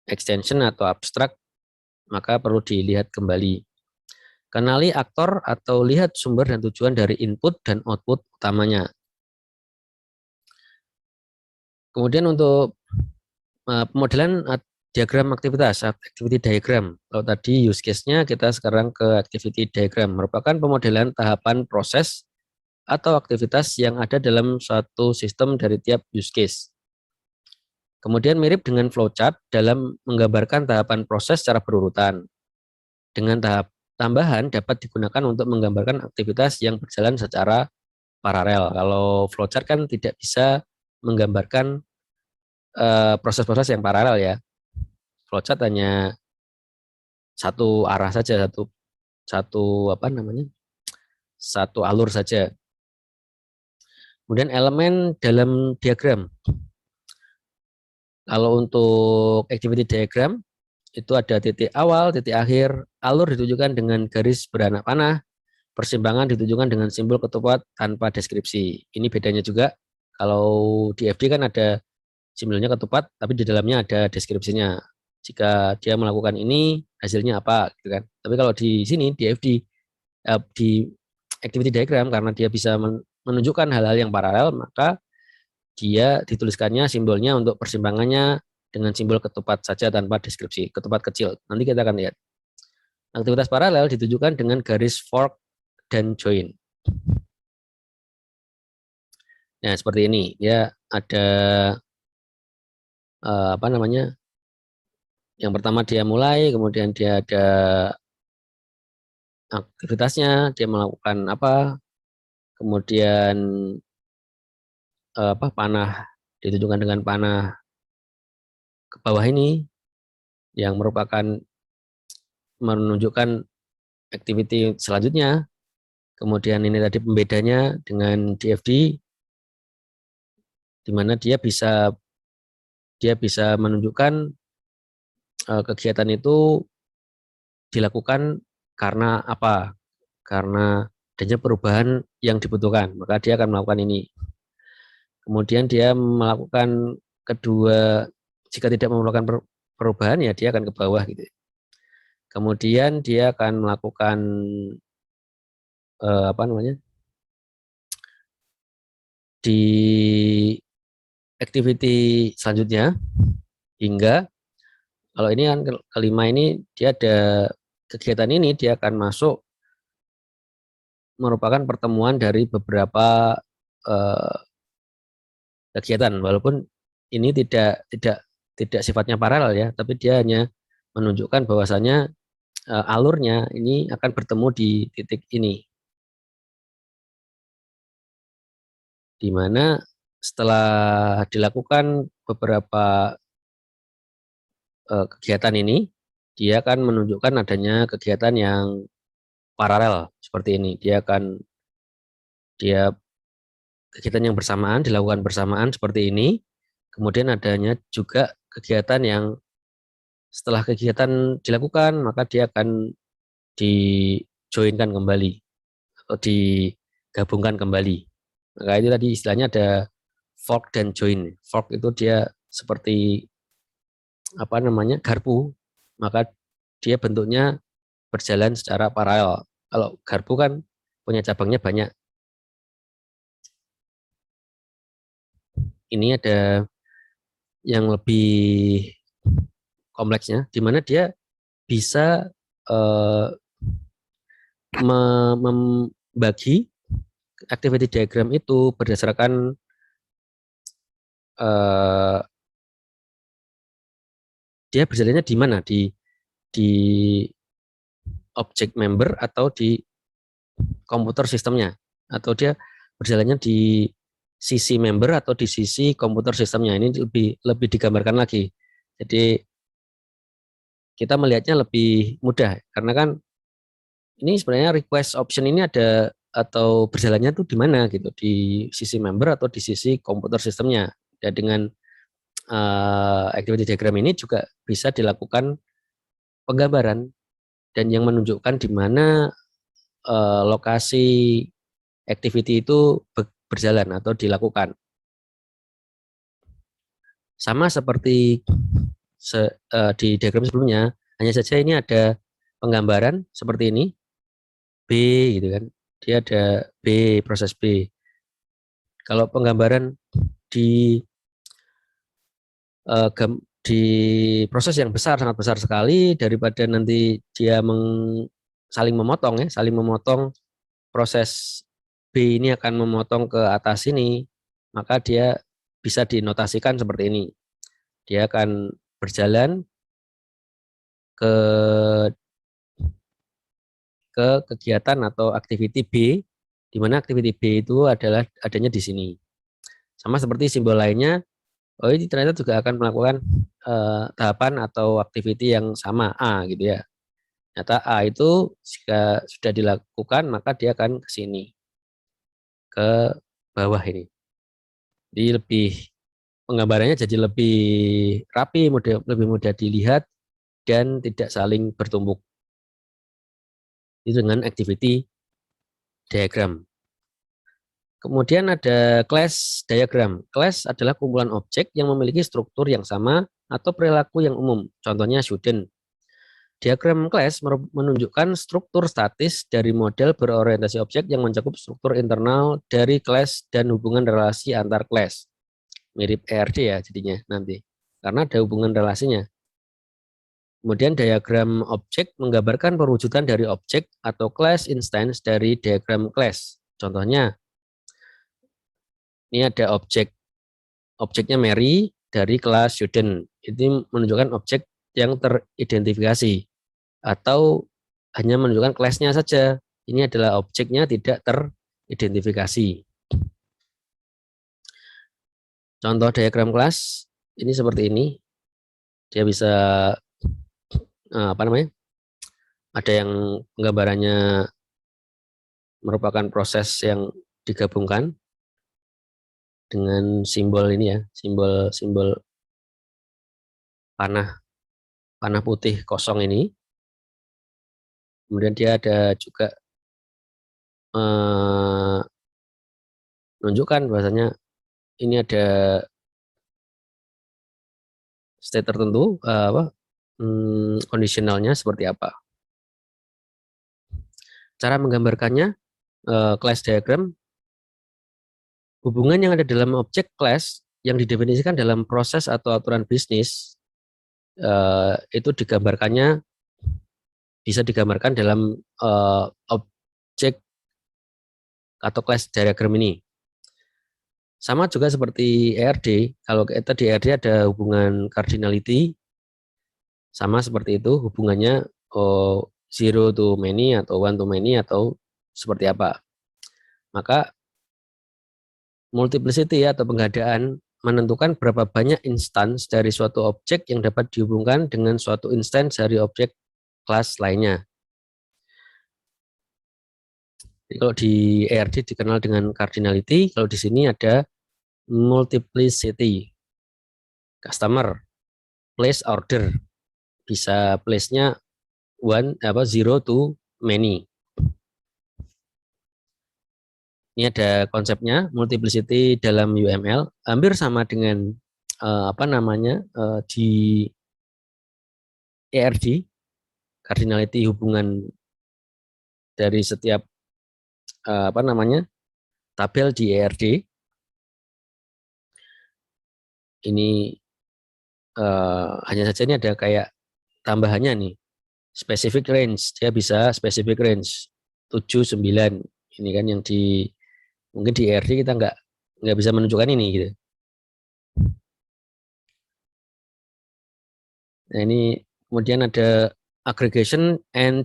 extension atau abstrak, maka perlu dilihat kembali. Kenali aktor atau lihat sumber dan tujuan dari input dan output utamanya. Kemudian untuk pemodelan diagram aktivitas, activity diagram. Kalau tadi use case-nya, kita sekarang ke activity diagram. Merupakan pemodelan tahapan proses atau aktivitas yang ada dalam suatu sistem dari tiap use case. Kemudian mirip dengan flowchart dalam menggambarkan tahapan proses secara berurutan. Dengan tahap tambahan dapat digunakan untuk menggambarkan aktivitas yang berjalan secara paralel. Kalau flowchart kan tidak bisa menggambarkan proses-proses yang paralel ya. Flowchart hanya satu arah saja, satu alur saja. Kemudian elemen dalam diagram. Kalau untuk activity diagram itu ada titik awal, titik akhir, alur ditunjukkan dengan garis beranak panah, persimpangan ditunjukkan dengan simbol ketupat tanpa deskripsi. Ini bedanya juga. Kalau di FD kan ada simbolnya ketupat, tapi di dalamnya ada deskripsinya. Jika dia melakukan ini, hasilnya apa, gitu kan. Tapi kalau di sini di FD, di activity diagram, karena dia bisa menunjukkan hal-hal yang paralel, maka dia dituliskannya simbolnya untuk persimpangannya dengan simbol ketupat saja tanpa deskripsi, ketupat kecil. Nanti kita akan lihat. Aktivitas paralel ditunjukkan dengan garis fork dan join. Nah, seperti ini. Ya, ada apa namanya? Yang pertama dia mulai, kemudian dia ada aktivitasnya, dia melakukan apa? Kemudian apa panah ditunjukkan dengan panah ke bawah ini yang merupakan menunjukkan activity selanjutnya. Kemudian ini tadi pembedanya dengan DFD, di mana dia bisa menunjukkan kegiatan itu dilakukan karena apa? Karena adanya perubahan yang dibutuhkan, maka dia akan melakukan ini. Kemudian dia melakukan kedua, jika tidak memerlukan perubahan ya dia akan ke bawah gitu. Kemudian dia akan melakukan apa namanya? Di activity selanjutnya hingga kalau ini kan kelima ini dia ada kegiatan ini dia akan masuk merupakan pertemuan dari beberapa kegiatan walaupun ini tidak sifatnya paralel ya, tapi dia hanya menunjukkan bahwasanya alurnya ini akan bertemu di titik ini, di mana setelah dilakukan beberapa kegiatan ini, dia akan menunjukkan adanya kegiatan yang paralel seperti ini. Dia kegiatan yang bersamaan dilakukan bersamaan seperti ini. Kemudian adanya juga kegiatan yang setelah kegiatan dilakukan maka dia akan dijoinkan kembali atau digabungkan kembali. Maka itu tadi istilahnya ada fork dan join. Fork itu dia seperti apa namanya garpu, maka dia bentuknya berjalan secara paralel. Kalau garpu kan punya cabangnya banyak. Ini ada yang lebih kompleksnya, di mana dia bisa membagi activity diagram itu berdasarkan dia berjalannya di mana, di object member atau di komputer sistemnya, atau dia berjalannya di sisi member atau di sisi komputer sistemnya. Ini lebih digambarkan lagi. Jadi kita melihatnya lebih mudah karena kan ini sebenarnya request option ini ada atau berjalannya tuh di mana gitu, di sisi member atau di sisi komputer sistemnya. Dan dengan activity diagram ini juga bisa dilakukan penggambaran dan yang menunjukkan di mana lokasi activity itu berjalan atau dilakukan. Sama seperti di diagram sebelumnya, hanya saja ini ada penggambaran seperti ini, B gitu kan. Dia ada B, proses B. Kalau penggambaran di di proses yang besar, sangat besar sekali, daripada nanti dia saling memotong proses B ini akan memotong ke atas ini, maka dia bisa dinotasikan seperti ini. Dia akan berjalan ke kegiatan atau activity B, di mana activity B itu adalah adanya di sini. Sama seperti simbol lainnya, oh ini ternyata juga akan melakukan tahapan atau activity yang sama A gitu ya. Ternyata A itu jika sudah dilakukan maka dia akan ke sini, ke bawah ini. Jadi penggambarannya jadi lebih rapi, lebih mudah dilihat dan tidak saling bertumbuk. Itu dengan activity diagram. Kemudian ada class diagram. Class adalah kumpulan objek yang memiliki struktur yang sama atau perilaku yang umum. Contohnya student. Diagram class menunjukkan struktur statis dari model berorientasi objek yang mencakup struktur internal dari class dan hubungan relasi antar class. Mirip ERD ya jadinya nanti, karena ada hubungan relasinya. Kemudian diagram objek menggambarkan perwujudan dari objek atau class instance dari diagram class. Contohnya, ini ada objeknya Mary dari kelas student. Ini menunjukkan objek yang teridentifikasi. Atau hanya menunjukkan kelasnya saja. Ini adalah objeknya tidak teridentifikasi. Contoh diagram kelas ini seperti ini. Dia bisa apa namanya? Ada yang gambarannya merupakan proses yang digabungkan dengan simbol ini ya, simbol panah putih kosong ini. Kemudian dia ada juga menunjukkan bahwasanya ini ada state tertentu, kondisionalnya seperti apa. Cara menggambarkannya, class diagram, hubungan yang ada dalam objek class yang didefinisikan dalam proses atau aturan bisnis, itu digambarkannya bisa digambarkan dalam objek atau class diagram ini. Sama juga seperti ERD, kalau kita di ERD ada hubungan cardinality, sama seperti itu hubungannya zero to many atau one to many atau seperti apa. Maka multiplicity atau penggadaan menentukan berapa banyak instance dari suatu objek yang dapat dihubungkan dengan suatu instance dari objek kelas lainnya. Jadi kalau di ERD dikenal dengan cardinality, kalau di sini ada multiplicity. Customer, place order, bisa place-nya zero to many. Ini ada konsepnya multiplicity dalam UML, hampir sama dengan di ERD, cardinality hubungan dari setiap tabel di ERD. Ini hanya saja ini ada kayak tambahannya nih, specific range, dia bisa specific range 7, 9. Ini kan yang mungkin di ERD kita nggak bisa menunjukkan ini gitu. Nah ini kemudian ada aggregation and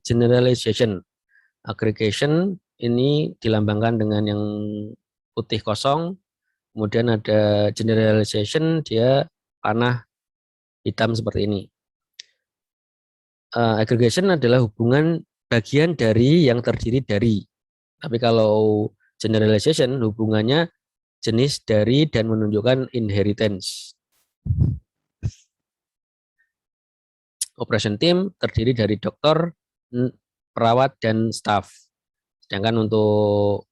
generalization. Aggregation ini dilambangkan dengan yang putih kosong, kemudian ada generalization, dia panah hitam seperti ini. Aggregation adalah hubungan bagian dari yang terdiri dari. Tapi kalau generalization hubungannya jenis dari dan menunjukkan inheritance. Operation team terdiri dari dokter, perawat, dan staff. Sedangkan untuk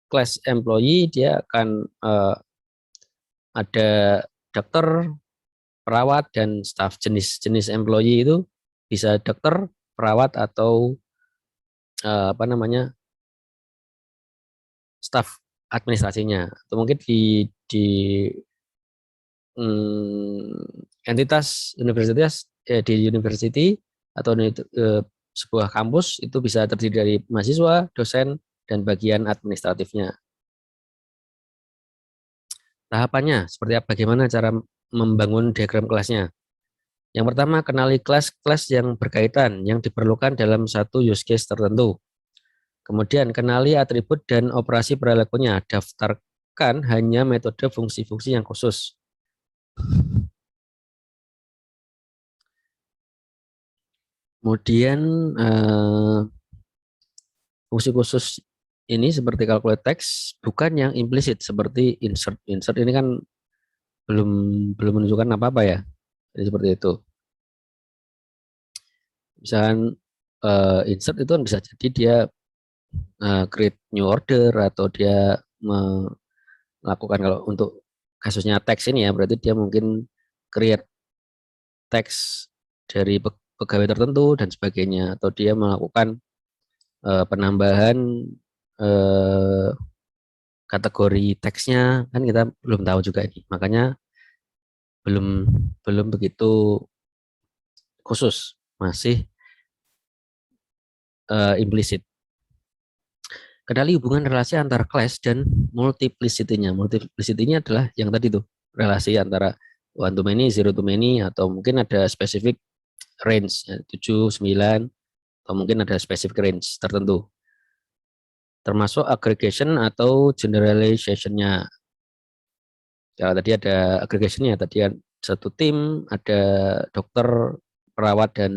class employee dia akan ada dokter, perawat, dan staff. Jenis employee itu bisa dokter, perawat, atau staff administrasinya. Atau mungkin di entitas universitas di university atau sebuah kampus itu bisa terdiri dari mahasiswa, dosen, dan bagian administratifnya. Tahapannya seperti apa? Bagaimana cara membangun diagram kelasnya? Yang pertama, kenali kelas-kelas yang berkaitan yang diperlukan dalam satu use case tertentu. Kemudian kenali atribut dan operasi perilakunya. Daftarkan hanya metode fungsi-fungsi yang khusus. Kemudian fungsi khusus ini seperti calculate text bukan yang implisit seperti insert. Insert ini kan belum menunjukkan apa-apa ya. Jadi seperti itu. Misalkan insert itu kan bisa jadi dia create new order atau dia melakukan, kalau untuk kasusnya teks ini ya berarti dia mungkin create teks dari pegawai tertentu dan sebagainya, atau dia melakukan penambahan kategori teksnya, kan kita belum tahu juga ini, makanya belum belum begitu khusus, masih implisit. Kenali hubungan relasi antar kelas dan multiplicity-nya. Multiplicity-nya adalah yang tadi tuh, relasi antara one to many, zero to many, atau mungkin ada spesifik range, 7, 9, atau mungkin ada spesifik range tertentu. Termasuk aggregation atau generalization-nya. Ya, tadi ada aggregation-nya, tadi satu tim, ada dokter, perawat, dan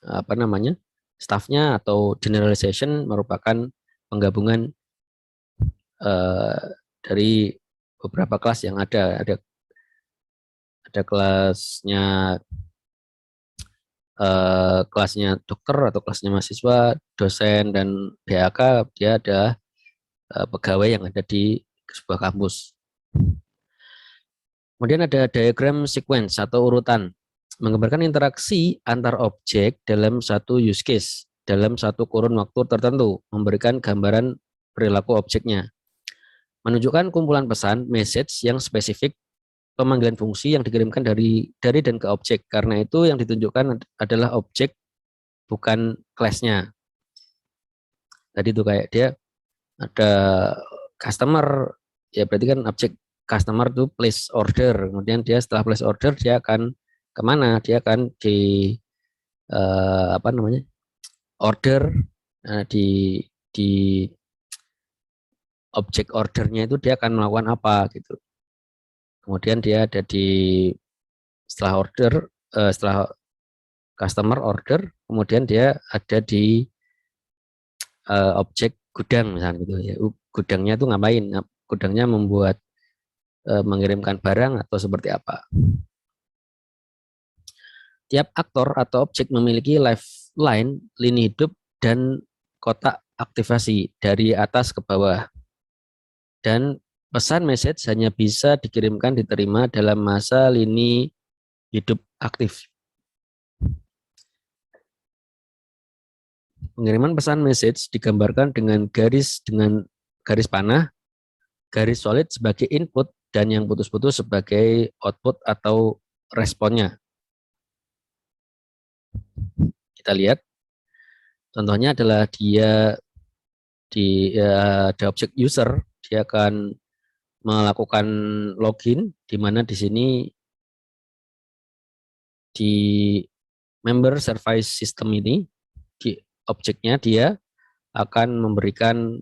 apa namanya, staffnya, atau generalization merupakan penggabungan dari beberapa kelas yang ada kelasnya dokter atau kelasnya mahasiswa, dosen, dan BAK. Dia ada pegawai yang ada di sebuah kampus. Kemudian ada diagram sequence atau urutan, menggambarkan interaksi antar objek dalam satu use case dalam satu kurun waktu tertentu, memberikan gambaran perilaku objeknya, menunjukkan kumpulan pesan message yang spesifik, pemanggilan fungsi yang dikirimkan dari dan ke objek. Karena itu yang ditunjukkan adalah objek, bukan kelasnya. Tadi itu kayak dia ada customer, ya berarti kan objek customer itu place order. Kemudian dia setelah place order, dia akan kemana? Dia akan di apa namanya, order, di objek ordernya itu dia akan melakukan apa gitu. Kemudian dia ada di setelah customer order, kemudian dia ada di objek gudang misalnya gitu ya. Gudangnya itu ngapain? Gudangnya membuat mengirimkan barang atau seperti apa. Tiap aktor atau objek memiliki lifeline, lini hidup, dan kotak aktivasi dari atas ke bawah. Dan pesan message hanya bisa dikirimkan diterima dalam masa lini hidup aktif. Pengiriman pesan message digambarkan dengan garis panah, garis solid sebagai input, dan yang putus-putus sebagai output atau responnya. Kita lihat, contohnya adalah dia ada objek user, dia akan melakukan login, di mana di sini di member service system ini, di objeknya dia akan memberikan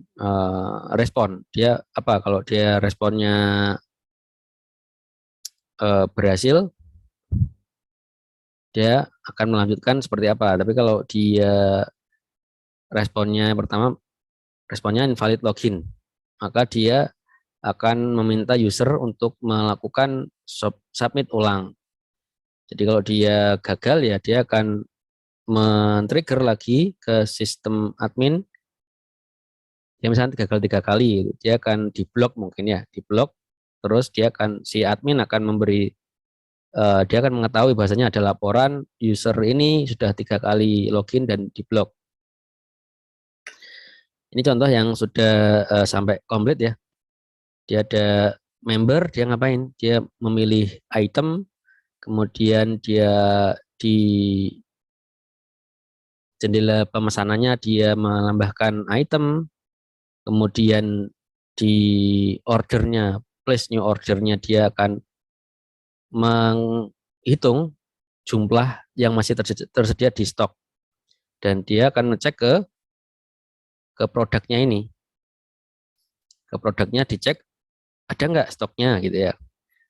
respon. Dia apa? Kalau dia responnya berhasil, dia akan melanjutkan seperti apa. Tapi kalau dia responnya invalid login, maka dia akan meminta user untuk melakukan submit ulang. Jadi kalau dia gagal, ya dia akan men-trigger lagi ke sistem admin. Ya misalnya gagal 3 kali, dia akan diblok mungkin ya, diblok. Terus si admin akan memberi, dia akan mengetahui bahwasanya ada laporan user ini sudah 3 kali login dan diblok. Ini contoh yang sudah sampai komplit ya. Dia ada member, dia ngapain? Dia memilih item, kemudian dia di jendela pemesanannya dia menambahkan item, kemudian di ordernya, place new ordernya, dia akan menghitung jumlah yang masih tersedia di stok, dan dia akan ngecek ke produknya ini, ke produknya dicek ada nggak stoknya gitu ya.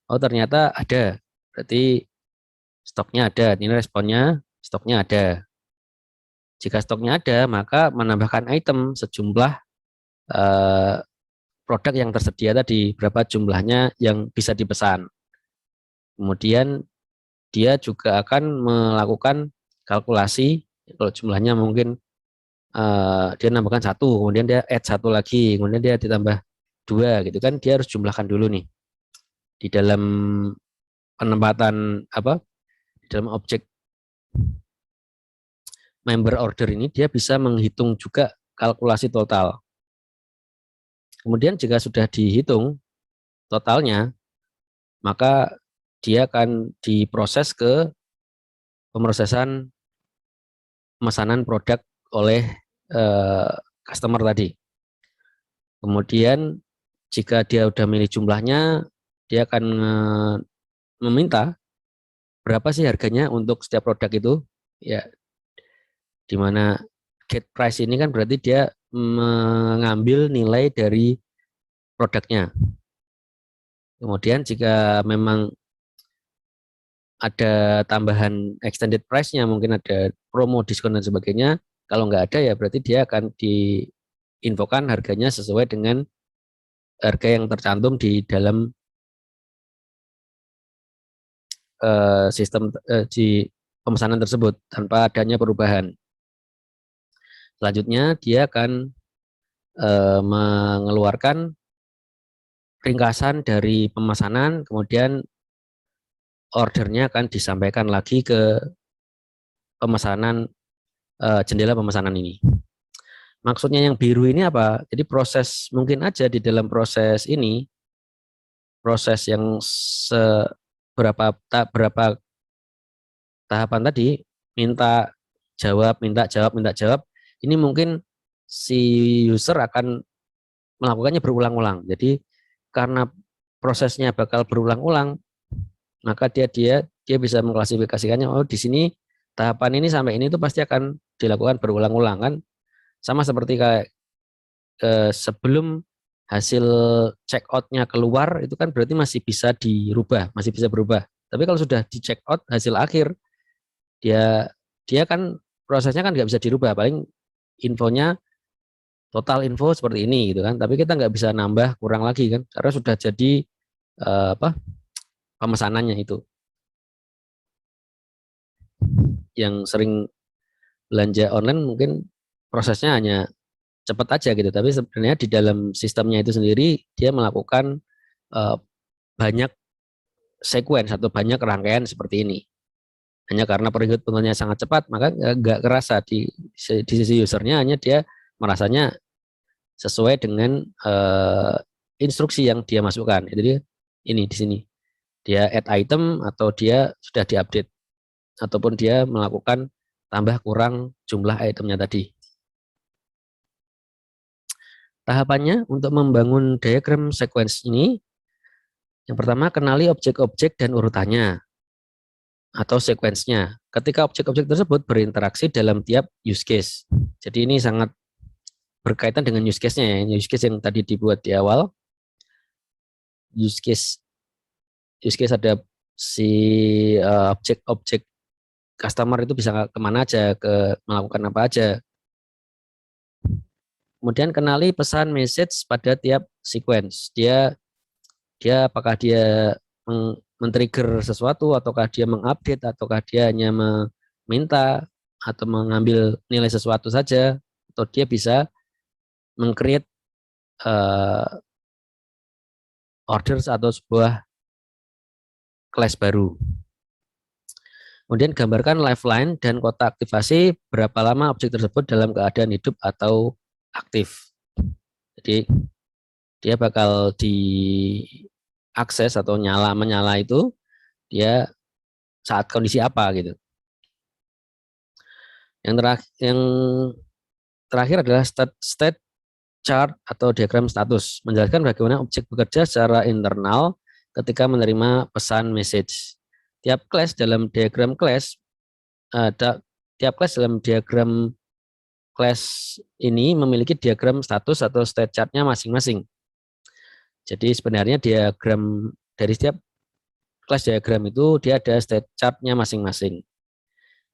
Oh ternyata ada, berarti stoknya ada. Ini responnya, stoknya ada. Jika stoknya ada, maka menambahkan item sejumlah produk yang tersedia tadi, berapa jumlahnya yang bisa dipesan. Kemudian dia juga akan melakukan kalkulasi, kalau jumlahnya mungkin dia nambahkan 1, kemudian dia add 1 lagi, kemudian dia ditambah 2 gitu kan, dia harus jumlahkan dulu nih di dalam penempatan di dalam objek member order ini dia bisa menghitung juga kalkulasi total. Kemudian jika sudah dihitung totalnya, maka dia akan diproses ke pemrosesan pemesanan produk oleh customer tadi. Kemudian jika dia udah milih jumlahnya, dia akan meminta berapa sih harganya untuk setiap produk itu, ya, dimana get price ini kan berarti dia mengambil nilai dari produknya. Kemudian jika memang ada tambahan extended price-nya, mungkin ada promo, diskon dan sebagainya, kalau nggak ada ya berarti dia akan diinfokan harganya sesuai dengan harga yang tercantum di dalam sistem di pemesanan tersebut tanpa adanya perubahan. Selanjutnya dia akan mengeluarkan ringkasan dari pemesanan, kemudian ordernya akan disampaikan lagi ke pemesanan jendela pemesanan ini. Maksudnya yang biru ini apa? Jadi proses, mungkin aja di dalam proses ini, proses yang berapa tahapan tadi, minta jawab, minta jawab, minta jawab, ini mungkin si user akan melakukannya berulang-ulang. Jadi karena prosesnya bakal berulang-ulang, maka dia bisa mengklasifikasikannya, oh di sini tahapan ini sampai ini tuh pasti akan dilakukan berulang-ulang kan. Sama seperti kayak sebelum hasil check out-nya keluar itu kan berarti masih bisa dirubah, masih bisa berubah. Tapi kalau sudah di check out hasil akhir, dia kan prosesnya kan nggak bisa dirubah, paling infonya total info seperti ini gitu kan. Tapi kita nggak bisa nambah kurang lagi kan, karena sudah jadi pemesanannya itu. Yang sering belanja online mungkin prosesnya hanya cepat aja gitu, tapi sebenarnya di dalam sistemnya itu sendiri dia melakukan banyak sequence atau banyak rangkaian seperti ini. Hanya karena perhitungannya sangat cepat, maka nggak kerasa di sisi usernya, hanya dia merasanya sesuai dengan instruksi yang dia masukkan. Jadi ini di sini dia add item atau dia sudah diupdate ataupun dia melakukan tambah kurang jumlah itemnya tadi. Tahapannya untuk membangun diagram sequence ini, yang pertama kenali objek-objek dan urutannya atau sequence-nya. Ketika objek-objek tersebut berinteraksi dalam tiap use case. Jadi ini sangat berkaitan dengan use case-nya ya. Use case yang tadi dibuat di awal. Use case ada si objek-objek customer itu bisa kemana aja, melakukan apa aja. Kemudian kenali pesan message pada tiap sequence. Dia apakah dia men-trigger sesuatu, ataukah dia mengupdate, ataukah dia hanya meminta atau mengambil nilai sesuatu saja, atau dia bisa meng-create orders atau sebuah class baru. Kemudian gambarkan lifeline dan kotak aktivasi berapa lama objek tersebut dalam keadaan hidup atau aktif. Jadi dia bakal diakses atau menyala itu dia saat kondisi apa gitu. Yang terakhir adalah state chart atau diagram status, menjelaskan bagaimana objek bekerja secara internal ketika menerima pesan message. Tiap class dalam diagram class ini memiliki diagram status atau state chart-nya masing-masing. Jadi sebenarnya diagram dari setiap class diagram itu dia ada state chart-nya masing-masing.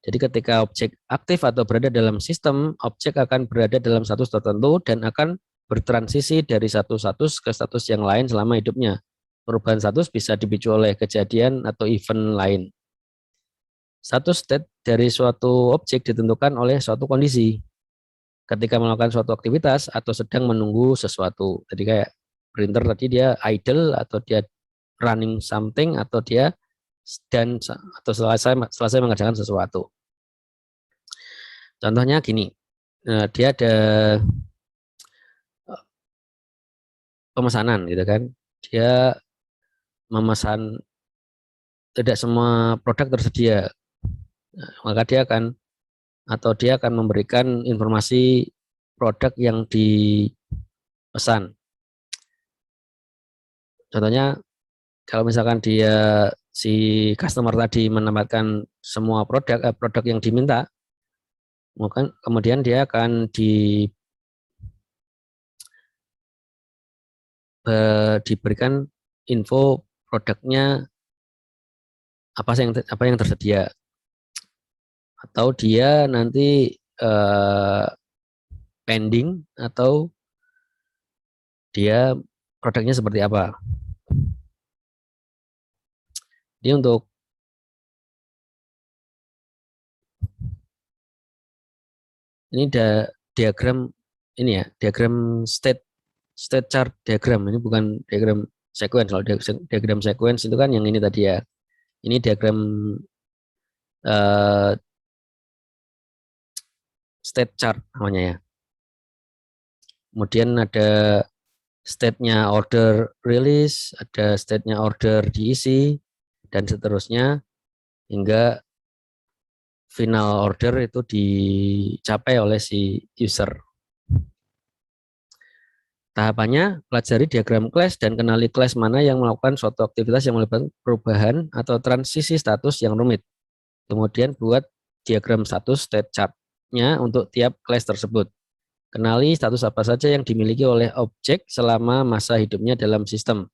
Jadi ketika objek aktif atau berada dalam sistem, objek akan berada dalam status tertentu dan akan bertransisi dari satu status ke status yang lain selama hidupnya. Perubahan status bisa dipicu oleh kejadian atau event lain. Status state dari suatu objek ditentukan oleh suatu kondisi. Ketika melakukan suatu aktivitas atau sedang menunggu sesuatu. Jadi kayak printer tadi dia idle atau dia running something atau dia selesai mengerjakan sesuatu. Contohnya gini, dia ada pemesanan gitu kan. Dia memesan tidak semua produk tersedia, maka dia akan memberikan informasi produk yang dipesan. Contohnya kalau misalkan si customer tadi menambahkan semua produk yang diminta, maka kemudian dia akan diberikan info produknya apa yang tersedia, atau dia nanti pending, atau dia produknya seperti apa. Jadi untuk ini diagram ini ya, diagram state chart diagram. Ini bukan diagram sequence. Kalau diagram sequence itu kan yang ini tadi ya. Ini diagram uh, state chart namanya ya. Kemudian ada state-nya order release, ada state-nya order diisi, dan seterusnya hingga final order itu dicapai oleh si user. Tahapannya, pelajari diagram class dan kenali class mana yang melakukan suatu aktivitas yang melibatkan perubahan atau transisi status yang rumit. Kemudian buat diagram status state chart-nya untuk tiap class tersebut. Kenali status apa saja yang dimiliki oleh objek selama masa hidupnya dalam sistem.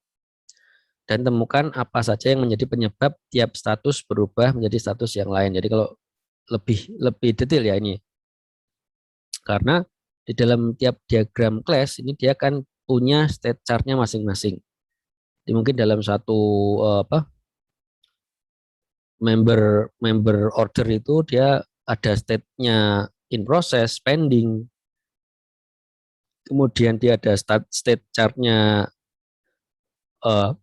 Dan temukan apa saja yang menjadi penyebab tiap status berubah menjadi status yang lain. Jadi kalau lebih lebih detail ya ini. Karena di dalam tiap diagram class ini dia kan punya state chart-nya masing-masing. Jadi mungkin dalam satu member member order itu dia ada state-nya in process, pending, kemudian dia ada state chart-nya uh,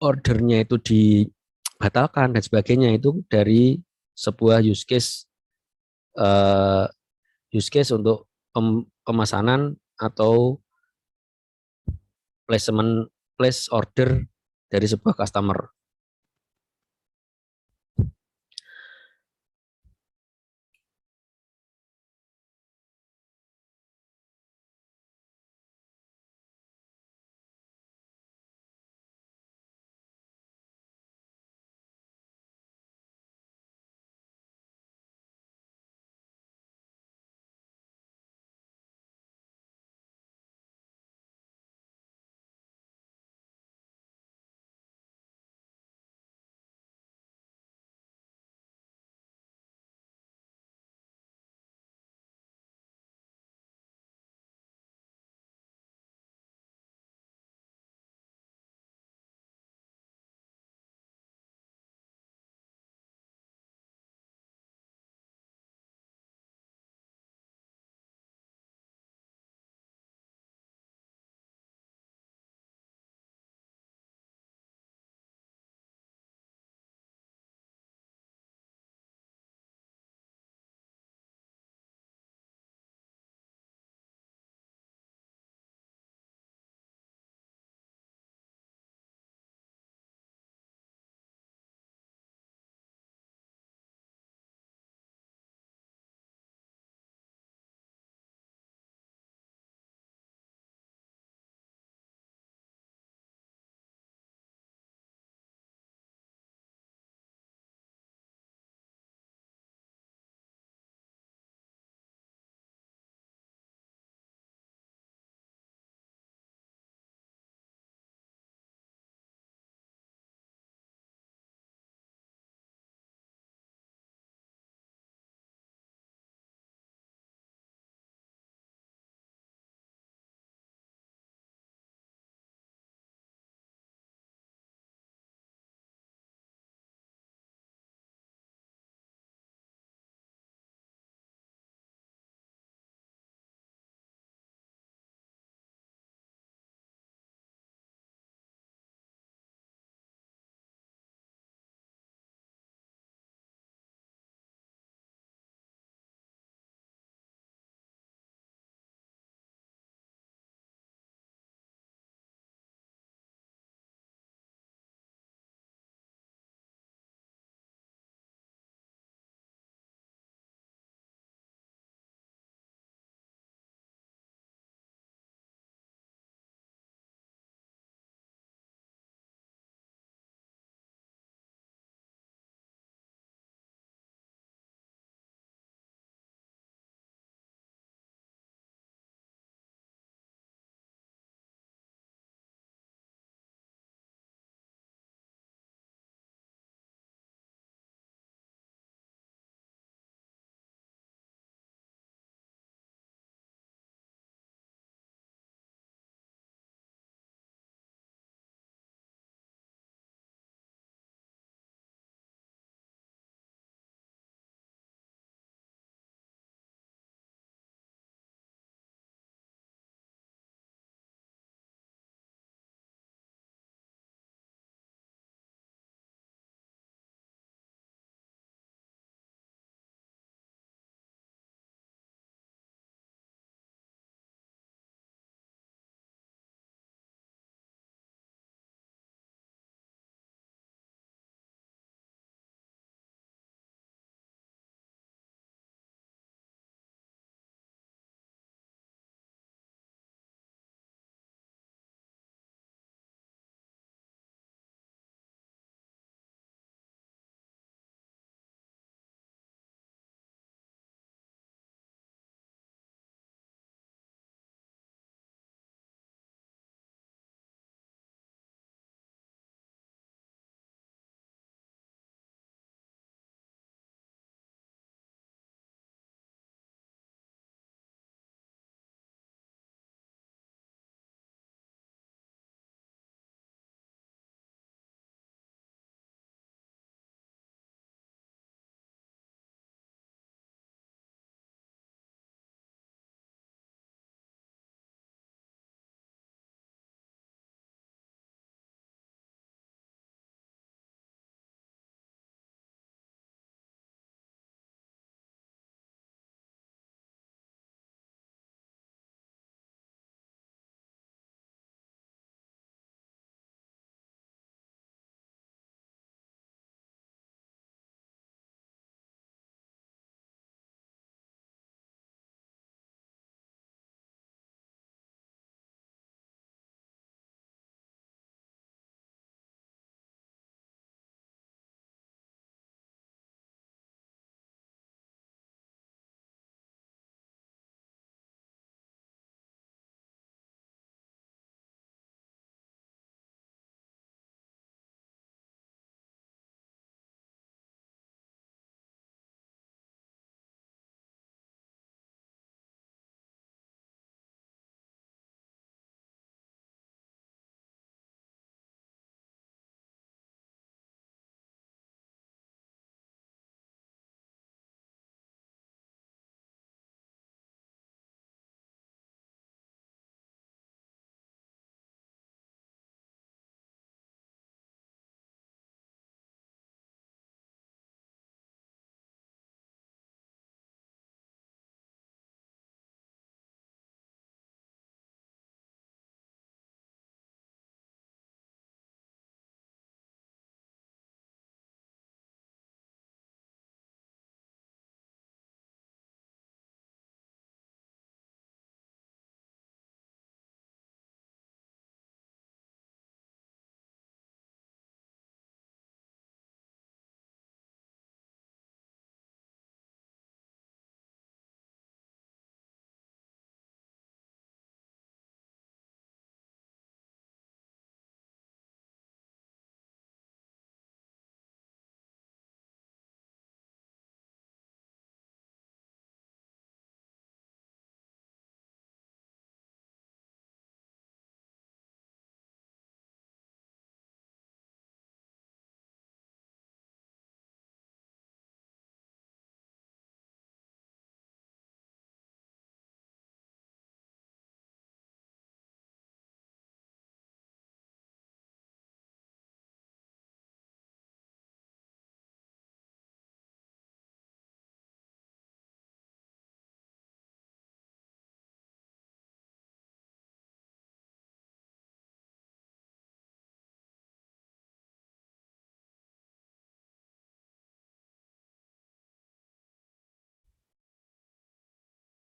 ordernya itu dibatalkan dan sebagainya. Itu dari sebuah uh, use case untuk pemesanan atau place order dari sebuah customer.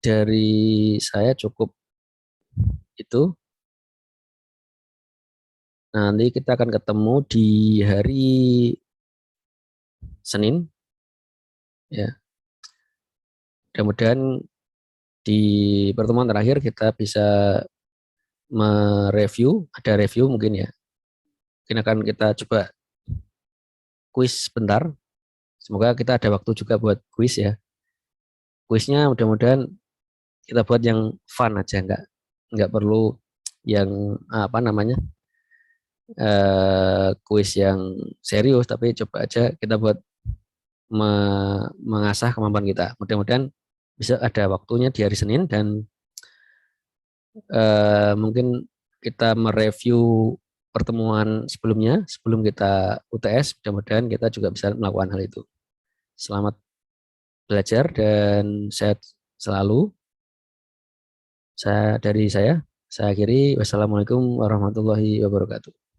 dari saya cukup itu. Nanti kita akan ketemu di hari Senin ya. Mudah-mudahan di pertemuan terakhir kita bisa ada review mungkin ya. Mungkin akan kita coba kuis sebentar. Semoga kita ada waktu juga buat kuis ya. Kuisnya mudah-mudahan kita buat yang fun aja, nggak perlu yang apa namanya kuis yang serius, tapi coba aja kita buat mengasah kemampuan kita. Mudah-mudahan bisa ada waktunya di hari Senin dan mungkin kita mereview pertemuan sebelumnya sebelum kita UTS. Mudah-mudahan kita juga bisa melakukan hal itu. Selamat belajar dan sehat selalu. Saya akhiri. Wassalamualaikum warahmatullahi wabarakatuh.